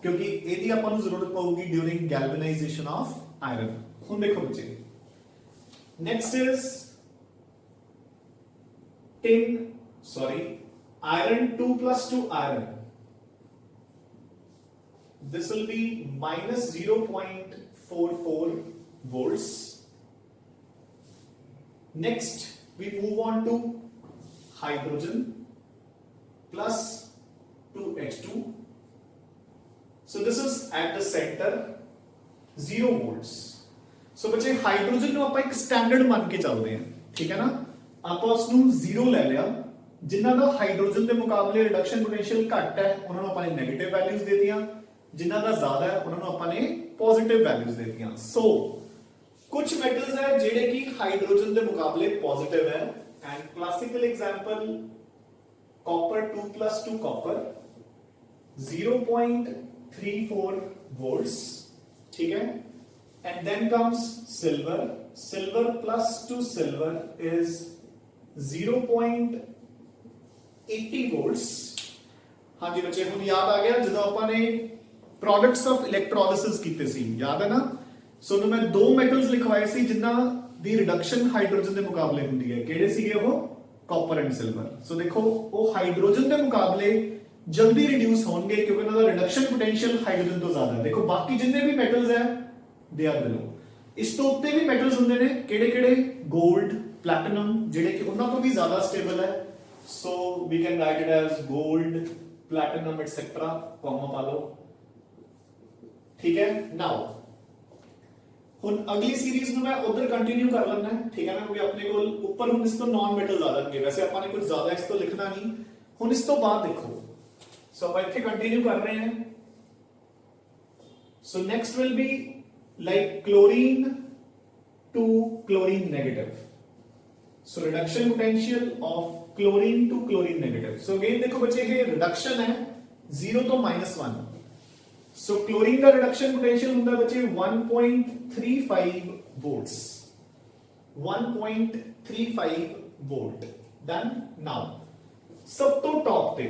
क्योंकि यदि अपन को जरूरत पड़ेगी ड्यूरिंग गैल्वेनाइजेशन ऑफ आयरन। हम देखो बच्चे next is tin, sorry iron 2 plus 2 iron, this will be -0.44 volts. Next we move on to hydrogen plus 2H2. So this is at the center, 0 volts. सो बच्चे हाइड्रोजन ਨੂੰ ਆਪਾਂ ਇੱਕ standard ਮੰਨ ਕੇ ਚੱਲਦੇ ਹਾਂ, ਠੀਕ ਹੈ ਨਾ। ਆਪਾਂ ਉਸ ਨੂੰ 0 ਲੈ ਲਿਆ, ਜਿਨ੍ਹਾਂ ਦਾ ਹਾਈਡਰੋਜਨ ਦੇ ਮੁਕਾਬਲੇ ਰਿਡਕਸ਼ਨ ਪੋਟੈਂਸ਼ੀਅਲ ਘੱਟ ਹੈ ਉਹਨਾਂ ਨੂੰ ਆਪਾਂ ਨੇ 네ਗੇਟਿਵ ਵੈਲਿਊਜ਼ ਦੇ ਦਿੱਤੀਆਂ, ਜਿਨ੍ਹਾਂ ਦਾ ਜ਼ਿਆਦਾ ਹੈ ਉਹਨਾਂ ਨੂੰ ਆਪਾਂ ਨੇ ਪੋਜ਼ਿਟਿਵ ਵੈਲਿਊਜ਼ ਦੇ ਦਿੱਤੀਆਂ। ਸੋ ਕੁਝ ਮੈਟਲਸ ਹੈ ਜਿਹੜੇ ਕਿ ਹਾਈਡਰੋਜਨ ਦੇ ਮੁਕਾਬਲੇ ਪੋਜ਼ਿਟਿਵ ਹੈ, and classical example copper 2 plus 2 copper 0.34 volts, ठीक है। And then comes silver, silver plus 2 silver is 0.80 volts। हाँ जी बच्चे हुण याद आ गया ਜਦੋਂ ਆਪਾਂ ਨੇ products of electrolysis ਕੀਤੇ ਸੀ, याद है ना। ਸੋ ਮੈਂ ਦੋ ਮੈਟਲਸ ਲਿਖਵਾਏ ਸੀ ਜਿਨ੍ਹਾਂ ਦੀ ਰਿਡਕਸ਼ਨ ਹਾਈਡਰੋਜਨ ਦੇ ਮੁਕਾਬਲੇ ਹੁੰਦੀ ਹੈ। ਕਿਹੜੇ ਸੀਗੇ ਉਹ? Copper and silver. ਸੋ ਦੇਖੋ ਉਹ ਹਾਈਡਰੋਜਨ ਦੇ ਮੁਕਾਬਲੇ ਜਲਦੀ ਰਿਡਿਊਸ ਹੋਣਗੇ ਕਿਉਂਕਿ ਉਹਨਾਂ ਦਾ ਰਿਡਕਸ਼ਨ ਪੋਟੈਂਸ਼ੀਅਲ ਹਾਈਡਰੋਜਨ ਤੋਂ ਜ਼ਿਆਦਾ ਹੈ। ਦੇਖੋ ਬਾਕੀ ਜਿੰਨੇ ਵੀ ਮੈਟਲਸ ਹੈ they are below। ਇਸ ਤੋਂ ਉੱਤੇ ਵੀ ਮੈਟਲਸ ਹੁੰਦੇ ਨੇ, ਕਿਹੜੇ-ਕਿਹੜੇ? 골ਡ, ਪਲੈਟੀਨਮ, ਜਿਹੜੇ ਕਿ ਉਹਨਾਂ ਤੋਂ ਵੀ ਜ਼ਿਆਦਾ ਸਟੇਬਲ ਹੈ। So we can write it as 골ਡ, platinum etc, comma पा लो। ठीक है। नाउ ਹੁਣ ਅਗਲੀ ਸੀਰੀਜ਼ ਨੂੰ ਮੈਂ ਉਧਰ ਕੰਟੀਨਿਊ ਕਰ ਲੈਣਾ ਹੈ, ਠੀਕ ਹੈ ਨਾ, ਕਿਉਂਕਿ ਆਪਣੇ ਕੋਲ ਉੱਪਰ ਹੁਣ ਇਸ ਤੋਂ ਨਾਨ ਮੈਟਲ ਆ ਜਾਣਗੇ, ਵੈਸੇ ਆਪਾਂ ਨੇ ਕੁਝ ਜ਼ਿਆਦਾ ਇਸ ਤੋਂ ਲਿਖਣਾ ਨਹੀਂ। ਹੁਣ ਇਸ ਤੋਂ ਬਾਅਦ ਦੇਖੋ, ਸੋ ਆਪਾਂ ਇੱਥੇ ਕੰਟੀਨਿਊ ਕਰ ਰਹੇ ਹਾਂ। So next will be like chlorine to chlorine negative, so reduction potential of chlorine to chlorine negative। so again देखो बच्चे ये reduction है 0 तो -1, so chlorine का reduction potential होता है बच्चे 1.35 volts, 1.35 volt। then now सब तो टॉप पे,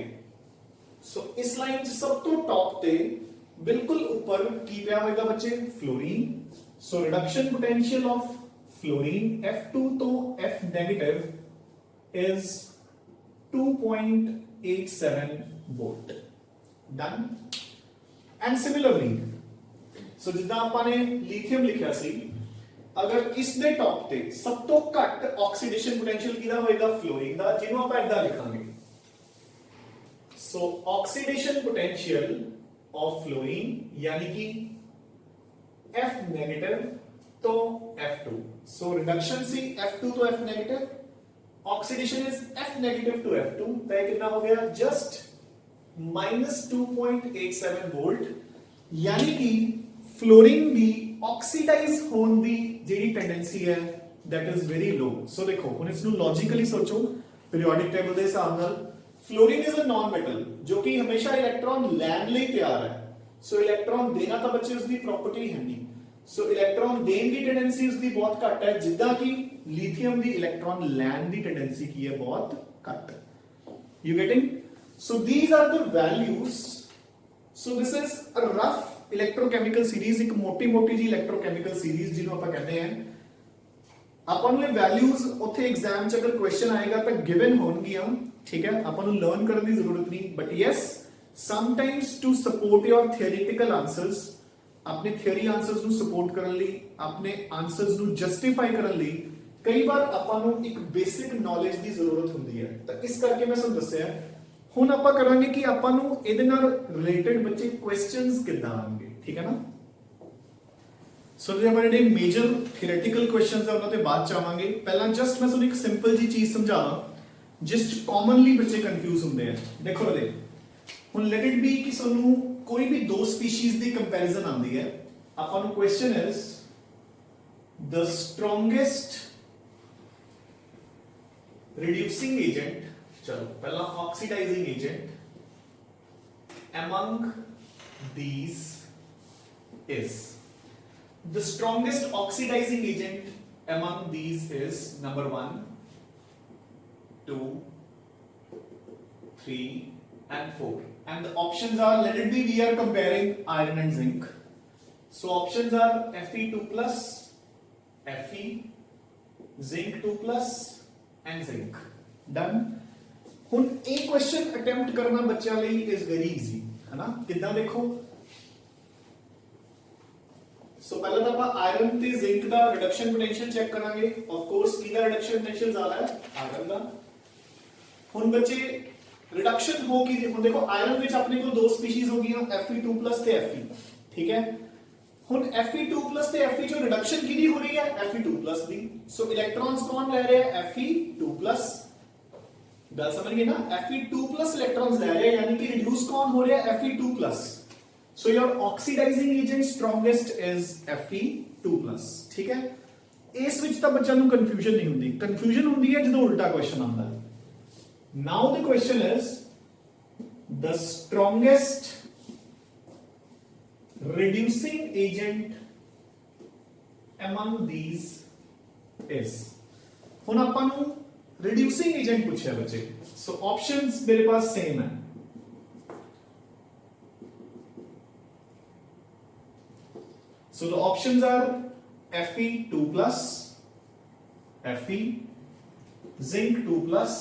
so इस लाइन च सब तो टॉप पे बिल्कुल ऊपर की पिया होगा बच्चे fluorine. So reduction potential of fluorine F2 to F negative is 2.87 volt। Done। And similarly, so जिदा आपने लिथियम लिखा सी, अगर इस दे टॉप ते सब तो घट ऑक्सीडेशन पोटेंशियल किदा होएगा फ्लोरीन दा, जिन्हों आप इदा लिखांगे। So oxidation potential of fluorine यानी कि F negative to F2, so reduction C F2 to F negative, oxidation is F negative to F2, तो ये कितना हो गया just -2.87 volt। यानी कि फ्लोरीन दी ऑक्सीडाइज होने दी जेडी टेंडेंसी है that is very low। so देखो ਹੁਣ ਇਸ ਨੂੰ लॉजिकली सोचो, पीरियोडिक टेबल ਦੇ ਹਿਸਾਬ ਨਾਲ fluorine is a non metal जो कि हमेशा इलेक्ट्रॉन लैंड ਲਈ ਤਿਆਰ ਹੈ। सो इलेक्ट्रॉन देना तो बच्चे उसकी प्रॉपर्टी है नहीं, सो इलेक्ट्रॉन देने की टेंडेंसी उसकी बहुत घट है, जिदा कि लिथियम की इलेक्ट्रॉन लैंड की टेंडेंसी की है बहुत घट। You getting? So these are the values. So this is a rough electrochemical series, एक मोटी मोटी जी इलेक्ट्रोकेमिकल सीरीज जिन्हों आप कहते हैं। ਆਪਾਂ ਨੂੰ ਇਹ ਵੈਲਿਊਜ਼ ਉੱਥੇ ਐਗਜ਼ਾਮ ਚ ਅਗਰ ਕੁਐਸਚਨ ਆਏਗਾ ਤਾਂ ਗਿਵਨ ਹੋਣਗੀਆਂ, ਠੀਕ ਹੈ, ਆਪਾਂ ਨੂੰ ਲਰਨ ਕਰਨ ਦੀ ਜ਼ਰੂਰਤ ਨਹੀਂ। But yes sometimes to support your theoretical answers, अपने theory answers ਨੂੰ support ਕਰਨ ਲਈ, ਆਪਣੇ answers ਨੂੰ justify ਕਰਨ ਲਈ ਕਈ ਵਾਰ ਆਪਾਂ ਨੂੰ ਇੱਕ ਬੇਸਿਕ ਨੌਲੇਜ ਦੀ ਜ਼ਰੂਰਤ ਹੁੰਦੀ ਹੈ। ਤਾਂ ਇਸ ਕਰਕੇ ਮੈਂ ਤੁਹਾਨੂੰ ਦੱਸਿਆ। ਹੁਣ ਆਪਾਂ ਕਰਾਂਗੇ ਕਿ ਆਪਾਂ ਨੂੰ ਇਹਦੇ ਨਾਲ ਰਿਲੇਟਡ ਬੱਚੇ ਕੁਐਸਚਨਸ ਕਿੱਦਾਂ ਆਣਗੇ, ਠੀਕ ਹੈ ਨਾ। ਸੋ ਜਿਹੜੇ ਜਿਹੜੇ ਮੇਜਰ ਥਿਓਰੈਟੀਕਲ ਕੁਐਸਚਨਸ ਆ ਉਹਨਾਂ ਤੇ ਬਾਅਦ ਚ ਆਵਾਂਗੇ। ਪਹਿਲਾਂ ਜਸਟ ਮੈਂ ਤੁਹਾਨੂੰ ਇੱਕ ਸਿੰਪਲ ਜੀ ਚੀਜ਼ ਸਮਝਾਵਾਂ ਜਿਸ ਚ ਕਾਮਨਲੀ ਬੱਚੇ ਕਨਫਿਊਜ਼ ਹੁੰਦੇ ਆ। ਦੇਖੋ ਇਹਦੇ ਹੁਣ ਲੈਟ ਇਟ ਬੀ ਕਿ ਸਾਨੂੰ ਕੋਈ ਵੀ ਦੋ ਸਪੀਸੀਜ਼ ਦੀ ਕੰਪੈਰੀਜ਼ਨ ਆਉਂਦੀ ਹੈ, ਆਪਾਂ ਨੂੰ question is the strongest reducing agent, ਚਲੋ ਪਹਿਲਾਂ ਆਕਸੀਡਾਈਜ਼ਿੰਗ agent among these is, the strongest oxidizing agent among these is number 1, 2, 3 and 4, and the options are, let it be we are comparing iron and zinc, so options are Fe2 plus, Fe, zinc 2 plus and zinc। done। ਹੁਣ ਇਹ question attempt ਕਰਨਾ ਬੱਚਿਆਂ ਲਈ is very easy, ਹੈ ਨਾ। ਕਿੱਦਾਂ ਦੇਖੋ, ਸੋ ਪਹਿਲਾਂ ਤਾਂ ਆਪਾਂ ਆਇਰਨ ਤੇ ਜ਼ਿੰਕ ਦਾ ਰਿਡਕਸ਼ਨ ਪੋਟੈਂਸ਼ੀਅਲ ਚੈੱਕ ਕਰਾਂਗੇ। ਆਫ ਕੋਰਸ ਕਿਹਦਾ ਰਿਡਕਸ਼ਨ ਪੋਟੈਂਸ਼ੀਅਲ ਜ਼ਿਆਦਾ ਹੈ, ਆਇਰਨ ਦਾ। ਹੁਣ ਬੱਚੇ ਰਿਡਕਸ਼ਨ ਹੋ ਕੀ, ਹੁਣ ਦੇਖੋ ਆਇਰਨ ਵਿੱਚ ਆਪਣੇ ਕੋਲ ਦੋ ਸਪੀਸੀਜ਼ ਹੋ ਗਈਆਂ Fe2+ ਤੇ Fe, ਠੀਕ ਹੈ। ਹੁਣ Fe2+ ਤੇ Fe ਚੋਂ ਰਿਡਕਸ਼ਨ ਕਿਹਦੀ ਹੋ ਰਹੀ ਹੈ, Fe2+ ਦੀ। ਸੋ ਇਲੈਕਟ੍ਰॉन्स ਕੌਣ ਲੈ ਰਿਹਾ ਹੈ, Fe2+। ਗੱਲ ਸਮਝ ਗਏ ਨਾ, Fe2+ ਇਲੈਕਟ੍ਰॉन्स ਲੈ ਰਿਹਾ, यानी कि रिड्यूस कौन हो रहा है, Fe2+। so your oxidizing agent strongest is Fe2+, ठीक है। ਇਸ ਵਿੱਚ ਤਾਂ ਬੱਚਿਆਂ ਨੂੰ ਕਨਫਿਊਜ਼ਨ ਨਹੀਂ ਹੁੰਦੀ, ਕਨਫਿਊਜ਼ਨ ਹੁੰਦੀ ਹੈ ਜਦੋਂ ਉਲਟਾ ਕੁਐਸਚਨ ਆਉਂਦਾ ਹੈ। now the question is the strongest reducing agent among these is, ਹੁਣ ਆਪਾਂ ਨੂੰ reducing agent पूछा बच्चे, so options मेरे पास सेम है। so the options are Fe2+, Fe, zinc 2+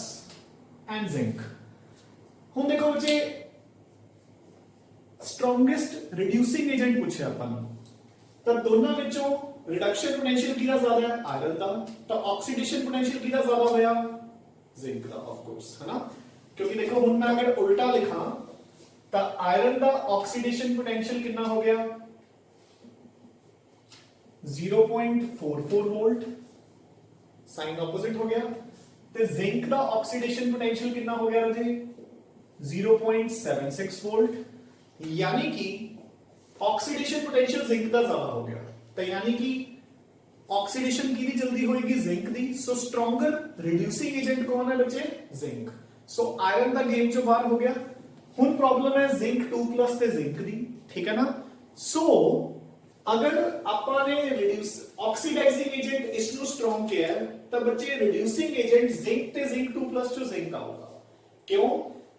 and zinc। ਹੁਣ देखो बच्चे strongest reducing agent पूछा अपन ਨੂੰ, ਤਾਂ ਦੋਨਾਂ ਵਿੱਚੋਂ रिडक्शन पोटेंशियल किदा ज्यादा है, आयरन का, तो ऑक्सीडेशन पोटेंशियल किदा ज्यादा होया, जिंक का ऑफ कोर्स, है ना। क्योंकि देखो हुन मैं अगर उल्टा लिखा तो आयरन का ऑक्सीडेशन पोटेंशियल कितना हो गया 0.44 वोल्ट, साइन ऑपोजिट हो गया। ਤੇ ਜ਼ਿੰਕ ਦਾ ਆਕਸੀਡੇਸ਼ਨ ਪੋਟੈਂਸ਼ੀਅਲ ਕਿੰਨਾ ਹੋ ਗਿਆ ਰਾਜੇ 0.76 ਵੋਲਟ, ਯਾਨੀ ਕਿ ਆਕਸੀਡੇਸ਼ਨ ਪੋਟੈਂਸ਼ੀਅਲ ਜ਼ਿੰਕ ਦਾ ਜ਼ਿਆਦਾ ਹੋ ਗਿਆ। ਤਾਂ ਯਾਨੀ ਕਿ ਆਕਸੀਡੇਸ਼ਨ ਕਿਹਦੀ ਜਲਦੀ ਹੋਏਗੀ ਜ਼ਿੰਕ ਦੀ। ਸੋ ਸਟਰੋਂਗਰ ਰਿਡਿਊਸਿੰਗ ਏਜੰਟ ਕੌਣ ਹੈ ਬੱਚੇ ਸਿंक। सो आयरन का गेम चो बाहर हो गया। हुन प्रॉब्लम है जिंक 2+ ते जिंक दी, ठीक है ना। सो अगर आपा ने रिड्यूस ऑक्सीडाइजिंग एजेंट इसनु स्ट्रॉन्ग किया है तो बच्चे रिड्यूसिंग एजेंट जिंक ते जिंक 2+ चो जिंक आऊगा। क्यों?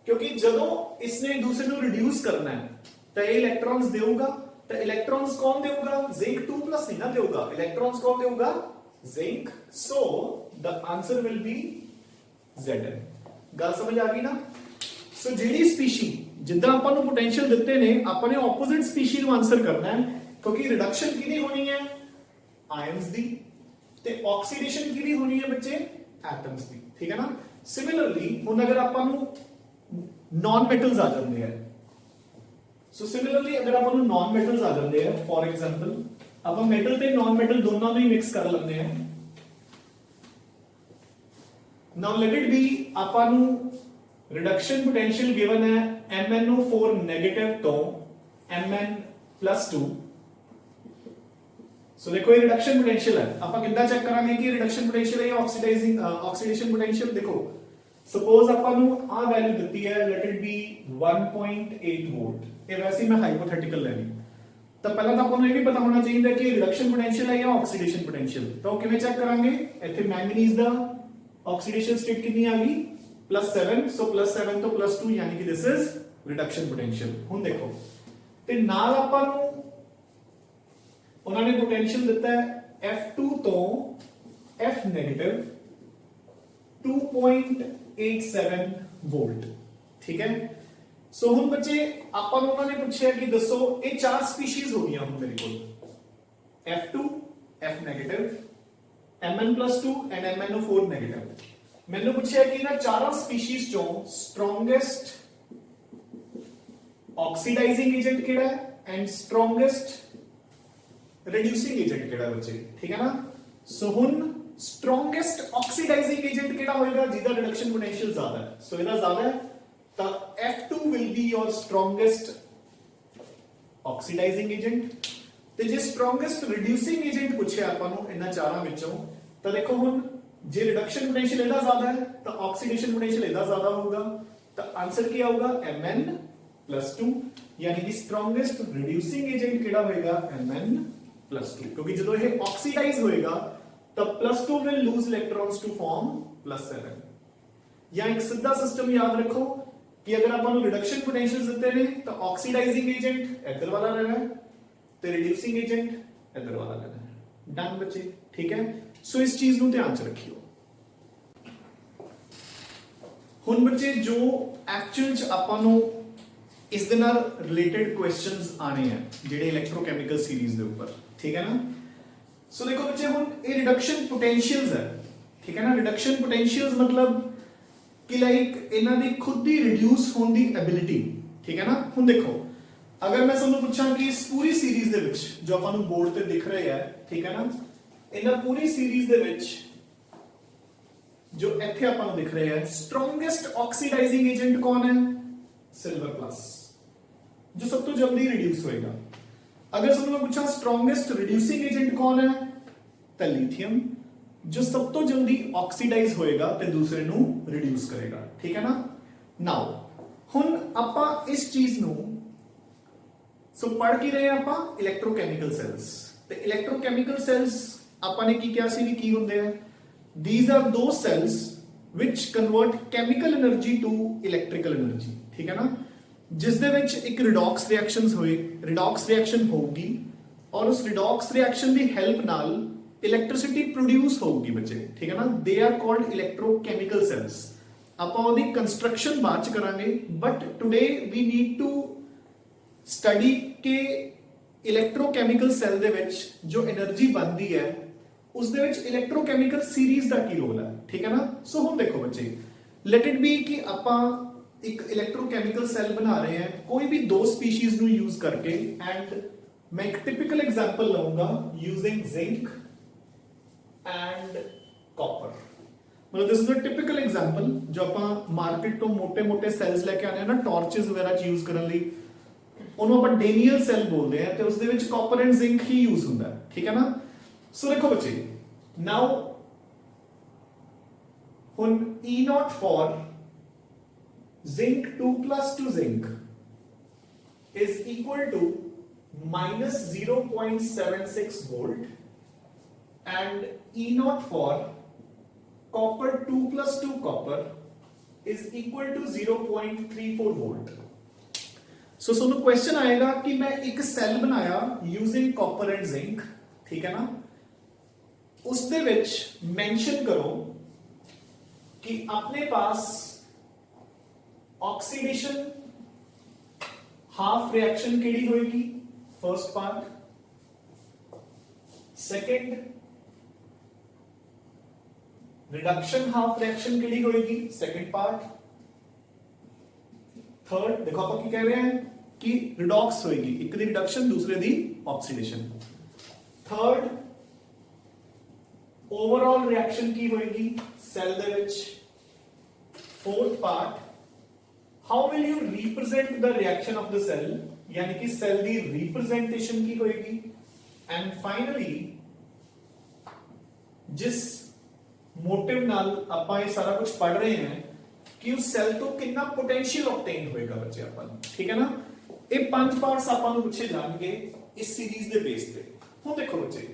क्योंकि जदों इसने एक दूसरे को रिड्यूस करना है तो ये इलेक्ट्रॉन्स देगा, तो इलेक्ट्रॉन्स कौन देगा जिंक 2+ नहीं ना देगा, इलेक्ट्रॉन्स कौन देगा zinc. So the answer will be Zn। गल समझ आ गई ना। सो ਜਿਹੜੀ स्पीशी जिद्दां ਆਪਾਂ ਨੂੰ ਪੋਟੈਂਸ਼ੀਅਲ ਦਿੱਤੇ ਨੇ ਆਪਾਂ ਨੇ ਆਪੋਜ਼ਿਟ स्पीशी ਨੂੰ ਆਨਸਰ ਕਰਨਾ ਹੈ, ਕਿਉਂਕਿ ਰਿਡਕਸ਼ਨ ਕਿਹਦੀ ਹੋਣੀ ਹੈ ਆਇਨਸ ਦੀ ਤੇ ਆਕਸੀਡੇਸ਼ਨ ਕਿਹਦੀ ਹੋਣੀ ਹੈ ਬੱਚੇ ਐਟਮਸ ਦੀ, ਠੀਕ ਹੈ ਨਾ। ਸਿਮਿਲਰਲੀ ਹੁਣ ਅਗਰ ਆਪਾਂ ਨੂੰ ਨॉन ਮੈਟਲਸ ਆ ਜਾਂਦੇ ਆ, ਸੋ ਸਿਮਿਲਰਲੀ ਅਗਰ ਆਪਾਂ ਨੂੰ ਨॉन ਮੈਟਲਸ ਆ ਜਾਂਦੇ ਆ, ਫੋਰ ਐਗਜ਼ਾਮਪਲ ਆਪਾਂ ਮੈਟਲ ਤੇ ਨॉन ਮੈਟਲ ਦੋਨਾਂ ਨੂੰ ਹੀ ਮਿਕਸ ਕਰ ਲੈਂਦੇ ਆ। Now let it be ਆਪਾਂ ਨੂੰ रिडक्शन पोटेंशियल गिवन है MnO4 नेगेटिव तो Mn+2। सो देखो ये रिडक्शन पोटेंशियल है, ਆਪਾਂ ਕਿੱਦਾਂ ਚੈੱਕ ਕਰਾਂਗੇ ਕਿ ਰਿਡਕਸ਼ਨ पोटेंशियल ਹੈ ਜਾਂ ਆਕਸੀਡੇਸ਼ਨ पोटेंशियल। देखो सपोज ਆਪਾਂ ਨੂੰ ਆ ਵੈਲਿਊ ਦਿੱਤੀ ਹੈ, let it be 1.8 ਵੋਲਟ। ਇਹ ਵੈਸੇ ਮੈਂ ਹਾਈਪੋਥੈਟਿਕਲ ਲੈ ਲਈ, ਤਾਂ ਪਹਿਲਾਂ ਤਾਂ ਆਪਾਂ ਨੂੰ ਇਹ ਵੀ ਪਤਾ ਹੋਣਾ ਚਾਹੀਦਾ ਕਿ ਰਿਡਕਸ਼ਨ पोटेंशियल ਹੈ ਜਾਂ ਆਕਸੀਡੇਸ਼ਨ पोटेंशियल। ਤਾਂ ਉਹ ਕਿਵੇਂ ਚੈੱਕ ਕਰਾਂਗੇ, ਇੱਥੇ ਮੈਂਗਨੀਜ਼ ਦਾ ऑक्सीडेशन स्टेट कितनी आ गई +7। सो +7 तो +2 यानी कि दिस इज रिडक्शन पोटेंशियल। हुन देखो ते नाल आपां नु उन्हां ने पोटेंशियल दिता है F2 तो F नेगेटिव 2.87 वोल्ट, ठीक है। सो हुन बच्चे आपां नु उन्हां ने पूछया कि दसो ये चार स्पीशीज हो गईयां हुन मेरे कोल F2 F negative Mn+2 and MnO4 negative. मैंने पूछा कि ना चारों स्पीशीज चों स्ट्रॉन्गेस्ट ऑक्सीडाइजिंग एजेंट केड़ा है एंड स्ट्रॉन्गेस्ट रिड्यूसिंग एजेंट केड़ा है बच्चे, ठीक है ना। सो हुन स्ट्रॉन्गेस्ट ऑक्सीडाइजिंग एजेंट केड़ा होएगा जिसका रिडक्शन पोटेंशियल ज्यादा है। सो इधर ज्यादा है तो F2 will be your strongest oxidising agent. ਤੇ ਜੇ ਸਟਰੋਂਗੈਸਟ ਰਿਡਿਊਸਿੰਗ ਏਜੰਟ ਪੁੱਛਿਆ ਆਪਾਂ ਨੂੰ ਇਹਨਾਂ ਚਾਰਾਂ ਵਿੱਚੋਂ, ਤਾਂ ਦੇਖੋ ਹੁਣ ਜੇ ਰਿਡਕਸ਼ਨ ਪੋਟੈਂਸ਼ੀਅਲ ਇਹਦਾ ਜ਼ਿਆਦਾ ਹੈ ਤਾਂ ਆਕਸੀਡੇਸ਼ਨ ਪੋਟੈਂਸ਼ੀਅਲ ਇਹਦਾ ਜ਼ਿਆਦਾ ਹੋਊਗਾ, ਤਾਂ ਆਨਸਰ ਕੀ ਆਊਗਾ Mn+2। ਯਾਨੀ ਕਿ ਸਟਰੋਂਗੈਸਟ ਰਿਡਿਊਸਿੰਗ ਏਜੰਟ ਕਿਹੜਾ ਹੋਏਗਾ Mn+2, ਕਿਉਂਕਿ ਜਦੋਂ ਇਹ ਆਕਸੀਡਾਈਜ਼ ਹੋਏਗਾ ਤਾਂ +2 will lose electrons to form +7। ਜਾਂ ਇੱਕ ਸਿੱਧਾ ਸਿਸਟਮ ਯਾਦ ਰੱਖੋ ਕਿ ਅਗਰ ਆਪਾਂ ਨੂੰ ਰਿਡਕਸ਼ਨ ਪੋਟੈਂਸ਼ੀਅਲ ਦਿੱਤੇ ਨੇ ਤਾਂ ਆਕਸੀਡਾਈਜ਼ਿੰਗ ਏਜੰਟ ਇੱਧਰ ਵਾਲਾ ਰਹਿਣਾ ਹੈ ਤੇ ਰਿਡਿਊਸਿੰਗ ਏਜੰਟ ਇੱਧਰ ਵਾਲਾ ਲੈਣਾ ਹੈ। ਡਨ ਬੱਚੇ, ਠੀਕ ਹੈ। ਸੋ ਇਸ ਚੀਜ਼ ਨੂੰ ਧਿਆਨ ਚ ਰੱਖਿਓ। ਹੁਣ ਬੱਚੇ ਜੋ ਐਕਚੁਅਲ ਚ ਆਪਾਂ ਨੂੰ ਇਸ ਦੇ ਨਾਲ ਰਿਲੇਟਡ ਕੁਐਸਚਨਸ ਆਣੇ ਆ ਜਿਹੜੇ ਇਲੈਕਟ੍ਰੋਕੈਮੀਕਲ ਸੀਰੀਜ਼ ਦੇ ਉੱਪਰ, ਠੀਕ ਹੈ ਨਾ। ਸੋ ਦੇਖੋ ਬੱਚੇ ਹੁਣ ਇਹ ਰਿਡਕਸ਼ਨ ਪੋਟੈਂਸ਼ੀਅਲਸ ਹੈ, ਠੀਕ ਹੈ ਨਾ। ਰਿਡਕਸ਼ਨ ਪੋਟੈਂਸ਼ੀਅਲਸ ਮਤਲਬ ਕਿ ਲਾਈਕ ਇਹਨਾਂ ਦੀ ਖੁਦ ਦੀ ਰਿਡਿਊਸ ਹੋਣ ਦੀ ਐਬਿਲਿਟੀ, ਠੀਕ ਹੈ ਨਾ। ਹੁਣ ਦੇਖੋ अगर मैं ਤੁਹਾਨੂੰ ਪੁੱਛਾਂ ਕਿ ਇਸ ਪੂਰੀ ਸੀਰੀਜ਼ ਦੇ ਵਿੱਚ ਜੋ ਆਪਾਂ ਨੂੰ ਬੋਰਡ ਤੇ ਦਿਖ ਰਿਹਾ ਹੈ, ਠੀਕ ਹੈ ਨਾ, ਇਹਨਾਂ ਪੂਰੀ ਸੀਰੀਜ਼ ਦੇ ਵਿੱਚ ਜੋ ਇੱਥੇ ਆਪਾਂ ਨੂੰ ਦਿਖ ਰਿਹਾ ਹੈ ਸਟਰੋਂਗੈਸਟ ਆਕਸੀਡਾਈਜ਼ਿੰਗ ਏਜੰਟ ਕੌਣ ਹੈ ਸਿਲਵਰ ਪਲੱਸ, ਜੋ ਸਭ ਤੋਂ ਜਲਦੀ ਰਿਡਿਊਸ ਹੋਏਗਾ। ਅਗਰ ਤੁਹਾਨੂੰ ਮੈਂ ਪੁੱਛਾਂ ਸਟਰੋਂਗੈਸਟ ਰਿਡਿਊਸਿੰਗ ਏਜੰਟ ਕੌਣ ਹੈ ਤਾਂ ਲਿਥੀਅਮ, ਜੋ ਸਭ ਤੋਂ ਜਲਦੀ ਆਕਸੀਡਾਈਜ਼ ਹੋਏਗਾ ਤੇ ਦੂਸਰੇ ਨੂੰ ਰਿਡਿਊਸ ਕਰੇਗਾ, ਠੀਕ ਹੈ ਨਾ। ਨਾਓ ਹੁਣ ਆਪਾਂ ਇਸ ਚੀਜ਼ ਨੂੰ सो पढ़ की रहे हैं आप इलेक्ट्रोकैमिकल सेल्स। तो इलेक्ट्रोकैमिकल सेल्स आपने की क्या सी की होंगे हैं, these are those cells which convert chemical energy to electrical energy, ठीक है ना। जिस दे विच एक रिडॉक्स रिएक्शंस होए, रिडॉक्स रिएक्शन होगी और उस रिडॉक्स रिएक्शन दी हेल्प नाल इलेक्ट्रिसिटी प्रोड्यूस होगी बच्चे, ठीक है ना। They are called electrochemical cells. ਆਪਾਂ ਉਹਦੀ ਕੰਸਟਰਕਸ਼ਨ ਬਾਅਦ ਚ ਕਰਾਂਗੇ, but today we need to study ਕਿ ਇਲੈਕਟ੍ਰੋਕੈਮੀਕਲ ਸੈੱਲ ਦੇ ਵਿੱਚ ਜੋ એનર્ਜੀ ਬਣਦੀ ਹੈ ਉਸ ਦੇ ਵਿੱਚ ਇਲੈਕਟ੍ਰੋਕੈਮੀਕਲ ਸੀਰੀਜ਼ ਦਾ ਕੀ ਰੋਲ ਹੈ, ਠੀਕ ਹੈ ਨਾ। ਸੋ ਹੁਣ ਦੇਖੋ ਬੱਚੇ ਲੈਟ ਇਟ ਬੀ ਕਿ ਆਪਾਂ ਇੱਕ ਇਲੈਕਟ੍ਰੋਕੈਮੀਕਲ ਸੈੱਲ ਬਣਾ ਰਹੇ ਹਾਂ ਕੋਈ ਵੀ ਦੋ ਸਪੀਸੀਜ਼ ਨੂੰ ਯੂਜ਼ ਕਰਕੇ ਐਂਡ मैं एक टिपिकल एग्जांपल लूंगा यूजिंग जिंक एंड कॉपर। मतलब this is a typical example जो ਆਪਾਂ ਮਾਰਕੀਟ ਤੋਂ ਮੋٹے-ਮੋٹے ਸੈਲਸ ਲੈ ਕੇ ਆਨੇ ਆ ਨਾ ਟਾਰਚਸ ਵਗੈਰਾ ਚ ਯੂਜ਼ ਕਰਨ ਲਈ, ਉਹਨੂੰ ਆਪਾਂ ਡੇਨੀਅਲ ਸੈਲ ਬੋਲਦੇ ਆ ਤੇ ਉਸ ਦੇ ਵਿੱਚ copper and zinc he use ਹੁੰਦਾ ਹੈ, ਠੀਕ ਹੈ ਨਾ। ਸੋ ਦੇਖੋ ਬੱਚੇ, ਨਾਓ ਹੁਣ E0 for zinc 2 plus 2 zinc is equal to minus 0.76 volt and E0 for copper 2 plus 2 copper is equal to 0.34 volt। सो ਤੁਹਾਨੂੰ क्वेश्चन आएगा कि मैं एक सेल बनाया using copper and zinc, ठीक है ना, उस दे विच मेंशन करो कि अपने पास ऑक्सीडेशन हाफ रिएक्शन केड़ी होएगी, first part, second reduction half reaction केड़ी होएगी, सेकंड पार्ट, थर्ड देखो आप क्या कह रहे हैं कि रिडॉक्स होएगी, एक दी रिडक्शन दूसरे दी ऑक्सीडेशन, थर्ड ओवरऑल रिएक्शन की होएगी सेल दे विच, fourth part how will you represent the reaction of the cell, यानी कि सेल दी रिप्रेजेंटेशन की होएगी, एंड फाइनली जिस मोटिव नाल आपां ये सारा कुछ पढ़ रहे हैं कि उस सेल तो कितना पोटेंशियल ऑब्टेन होएगा बच्चे अपन, ठीक है ना। ये 5 पार्ट्स आपां नूं पूछे जाणगे इस सीरीज दे बेस पे। हुण देखो बच्चे,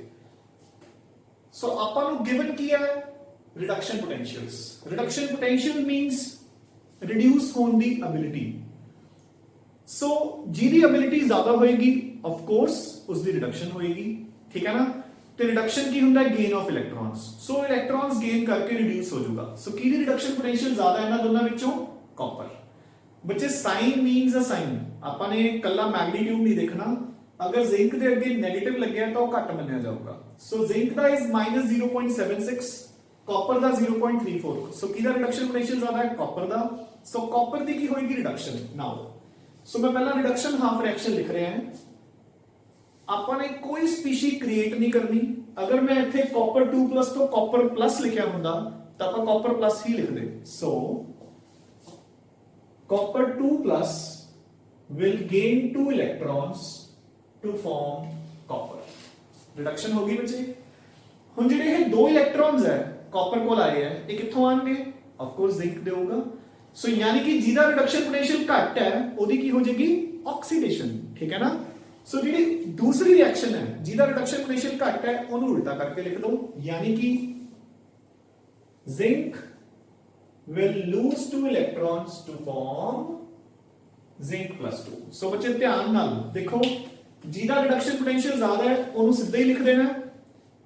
सो आपां नूं गिवन की है reduction potentials. Reduction potential means reduce होने दी एबिलिटी। सो जिहदी एबिलिटी ज्यादा होएगी ऑफ कोर्स उसकी रिडक्शन होएगी, ठीक है ना। तो रिडक्शन की हुंदा है gain of electrons, so electrons gain करके रिड्यूस हो जाएगा। सो किहदी रिडक्शन पोटेंशियल ज्यादा है, इन्हां दोनों विचों कॉपर। बच्चे साइन मींस अ साइन, आपां ने कल्ला मैग्नीट्यूड नहीं देखना, अगर जिंक दे अगे नेगेटिव लग्या तो घट मन्निया जाऊगा। सो जिंक दा इज -0.76, कॉपर दा 0.34। सो किहदा रिडक्शन पोटेंशियल ज्यादा है, कॉपर दा। सो कॉपर दी की होएगी रिडक्शन। नाउ सो मैं पहला रिडक्शन हाफ रिएक्शन लिख रहा है, आपां ने कोई स्पीशी क्रिएट नहीं करनी। अगर मैं इत्थे copper 2 plus to copper plus लिखिया हुंदा तो आपां कॉपर प्लस ही लिख दे। So copper 2 plus will gain 2 electrons to form copper। Reduction होगी बच्चे। हुण जिहड़े ये 2 इलेक्ट्रॉन्स है कॉपर को आए हैं, ये कित्थों आएंगे, ऑफ कोर्स जिंक देगा। सो यानी कि जिहदा रिडक्शन पोटेंशियल घट है ओदी की हो जाएगी ऑक्सीडेशन, ठीक है ना। सो जिहड़ी दूसरी रिएक्शन है जिहदा रिडक्शन पोटेंशियल घट है ओनू उल्टा करके लिख दो, यानी कि zinc will lose 2 electrons to form zinc plus 2। सो बच्चे ध्यान नाल देखो, जिहदा रिडक्शन पोटेंशियल ज्यादा है ओनू सीधा ही लिख देना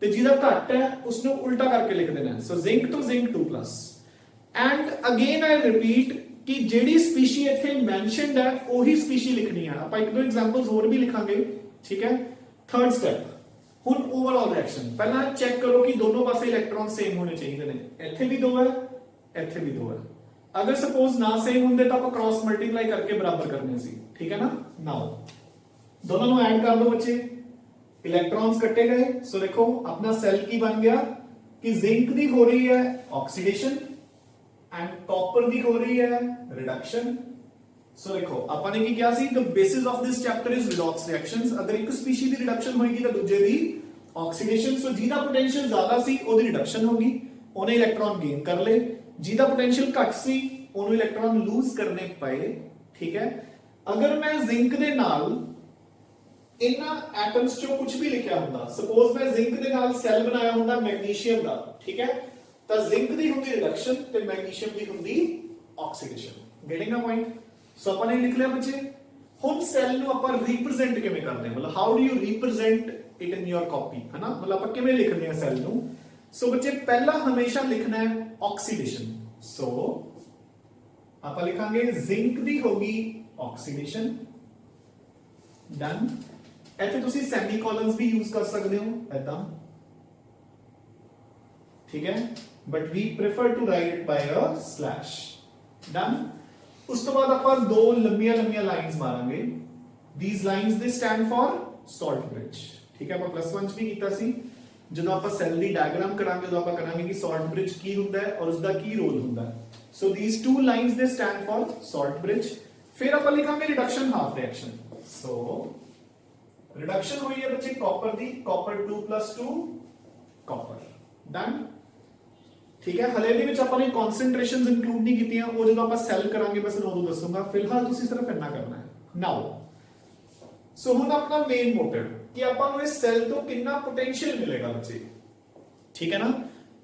ते जिहदा घट है उसनू उल्टा करके लिख देना। सो जिंक तो zinc 2 plus. And again I repeat कि जेडी स्पीशी इत्थे मेंशनड है ओही स्पीशी लिखनी है। आप एक दो एग्जांपल्स और भी लिखांगे, ठीक है। थर्ड स्टेप, हुण ओवरऑल रिएक्शन पहला चेक करो कि दोनों पासे इलेक्ट्रॉन सेम होने चाहिए ने। इत्थे भी 2 है, इत्थे भी 2 है। अगर सपोज ना सेम होंगे तो आप क्रॉस मल्टीप्लाई करके बराबर करने सी, ठीक है ना। नाउ दोनों को ऐड कर दो बच्चे, इलेक्ट्रॉन्स कट्टे गए। सो देखो अपना सेल की बन गया कि जिंक दी हो रही है ऑक्सीडेशन एंड कॉपर दी हो रही है रिडक्शन। सो देखो अपन ने की क्या सी, the basis of this chapter is redox reactions. अगर एक स्पीशी दी रिडक्शन होगी तो दूसरे दी ऑक्सीडेशन। सो जिहदा पोटेंशियल ज्यादा सी ओदी रिडक्शन होगी, ओने इलेक्ट्रॉन गेन कर ले। जिहदा पोटेंशियल घट सी ओनू इलेक्ट्रॉन लूज करने पए, ठीक है। अगर मैं जिंक दे नाल इन्ना एटम्स चो कुछ भी लिखिया हुंदा, सपोज मैं जिंक दे नाल सेल बनाया हुंदा मैग्नीशियम दा, ठीक है, तो जिंक दी हुंदी रिडक्शन ते मैग्नीशियम दी हुंदी oxidation. Getting the point. So अपन ने लिख लिया बच्चे। हुण सेल नु अपन रिप्रेजेंट किवें करदे हैं, मतलब how do you represent it in your copy, है ना। मतलब अपन किवें लिखदे हैं सेल नु। सो बच्चे पहला हमेशा लिखना है ऑक्सीडेशन। सो आप लिखांगे जिंक दी होगी ऑक्सीडेशन, डन। ऐसे तुसी सेमीकोलन्स भी यूज कर सकते हो ऐदा, ठीक है, but we prefer to write it by a slash, done. उस तो बाद अपन 2 लंबिया लंबिया लाइंस मारांगे। These lines they stand for salt bridge. ਠੀਕ ਹੈ, ਆਪਾਂ +1 ਚ ਵੀ ਕੀਤਾ ਸੀ। ਜਦੋਂ ਆਪਾਂ ਸੈੱਲ ਦੀ ਡਾਇਗਰਾਮ ਕਰਾਂਗੇ ਉਦੋਂ ਆਪਾਂ ਕਰਾਂਗੇ ਕਿ ਸੌਲਟ ਬ੍ਰਿਜ ਕੀ ਹੁੰਦਾ ਹੈ ਔਰ ਉਸਦਾ ਕੀ ਰੋਲ ਹੁੰਦਾ ਹੈ। ਸੋ ਥੀਸ ਟੂ ਲਾਈਨਸ ਦੇ ਸਟੈਂਡ ਫॉर ਸੌਲਟ ਬ੍ਰਿਜ। ਫਿਰ ਆਪਾਂ ਲਿਖਾਂਗੇ ਰਿਡਕਸ਼ਨ ਹਾਫ ਰਿਐਕਸ਼ਨ। ਸੋ ਰਿਡਕਸ਼ਨ ਹੋਈ ਹੈ ਬੱਚੇ ਕਾਪਰ ਦੀ, ਕਾਪਰ 2 + 2 ਕਾਪਰ। ਡਨ। ਠੀਕ ਹੈ, ਹਲੇ ਦੇ ਵਿੱਚ ਆਪਾਂ ਨੇ ਕਨਸੈਂਟ੍ਰੇਸ਼ਨਸ ਇਨਕਲੂਡ ਨਹੀਂ ਕੀਤੀਆਂ, ਉਹ ਜਦੋਂ ਆਪਾਂ ਸੈੱਲ ਕਰਾਂਗੇ ਬਸ ਉਦੋਂ ਦੱਸੂਗਾ। ਫਿਲਹਾਲ ਤੁਸੀਂ ਸਿਰਫ ਇੰਨਾ ਕਰਨਾ ਹੈ। ਨਾਓ ਸੋ ਹੁਣ ਆਪਣਾ ਮੇਨ ਮੋਟਿਵ ਕਿ ਆਪਾਂ ਨੂੰ ਇਸ ਸੈੱਲ ਤੋਂ ਕਿੰਨਾ ਪੋਟੈਂਸ਼ੀਅਲ ਮਿਲੇਗਾ ਬੱਚੇ। ਠੀਕ ਹੈ ਨਾ,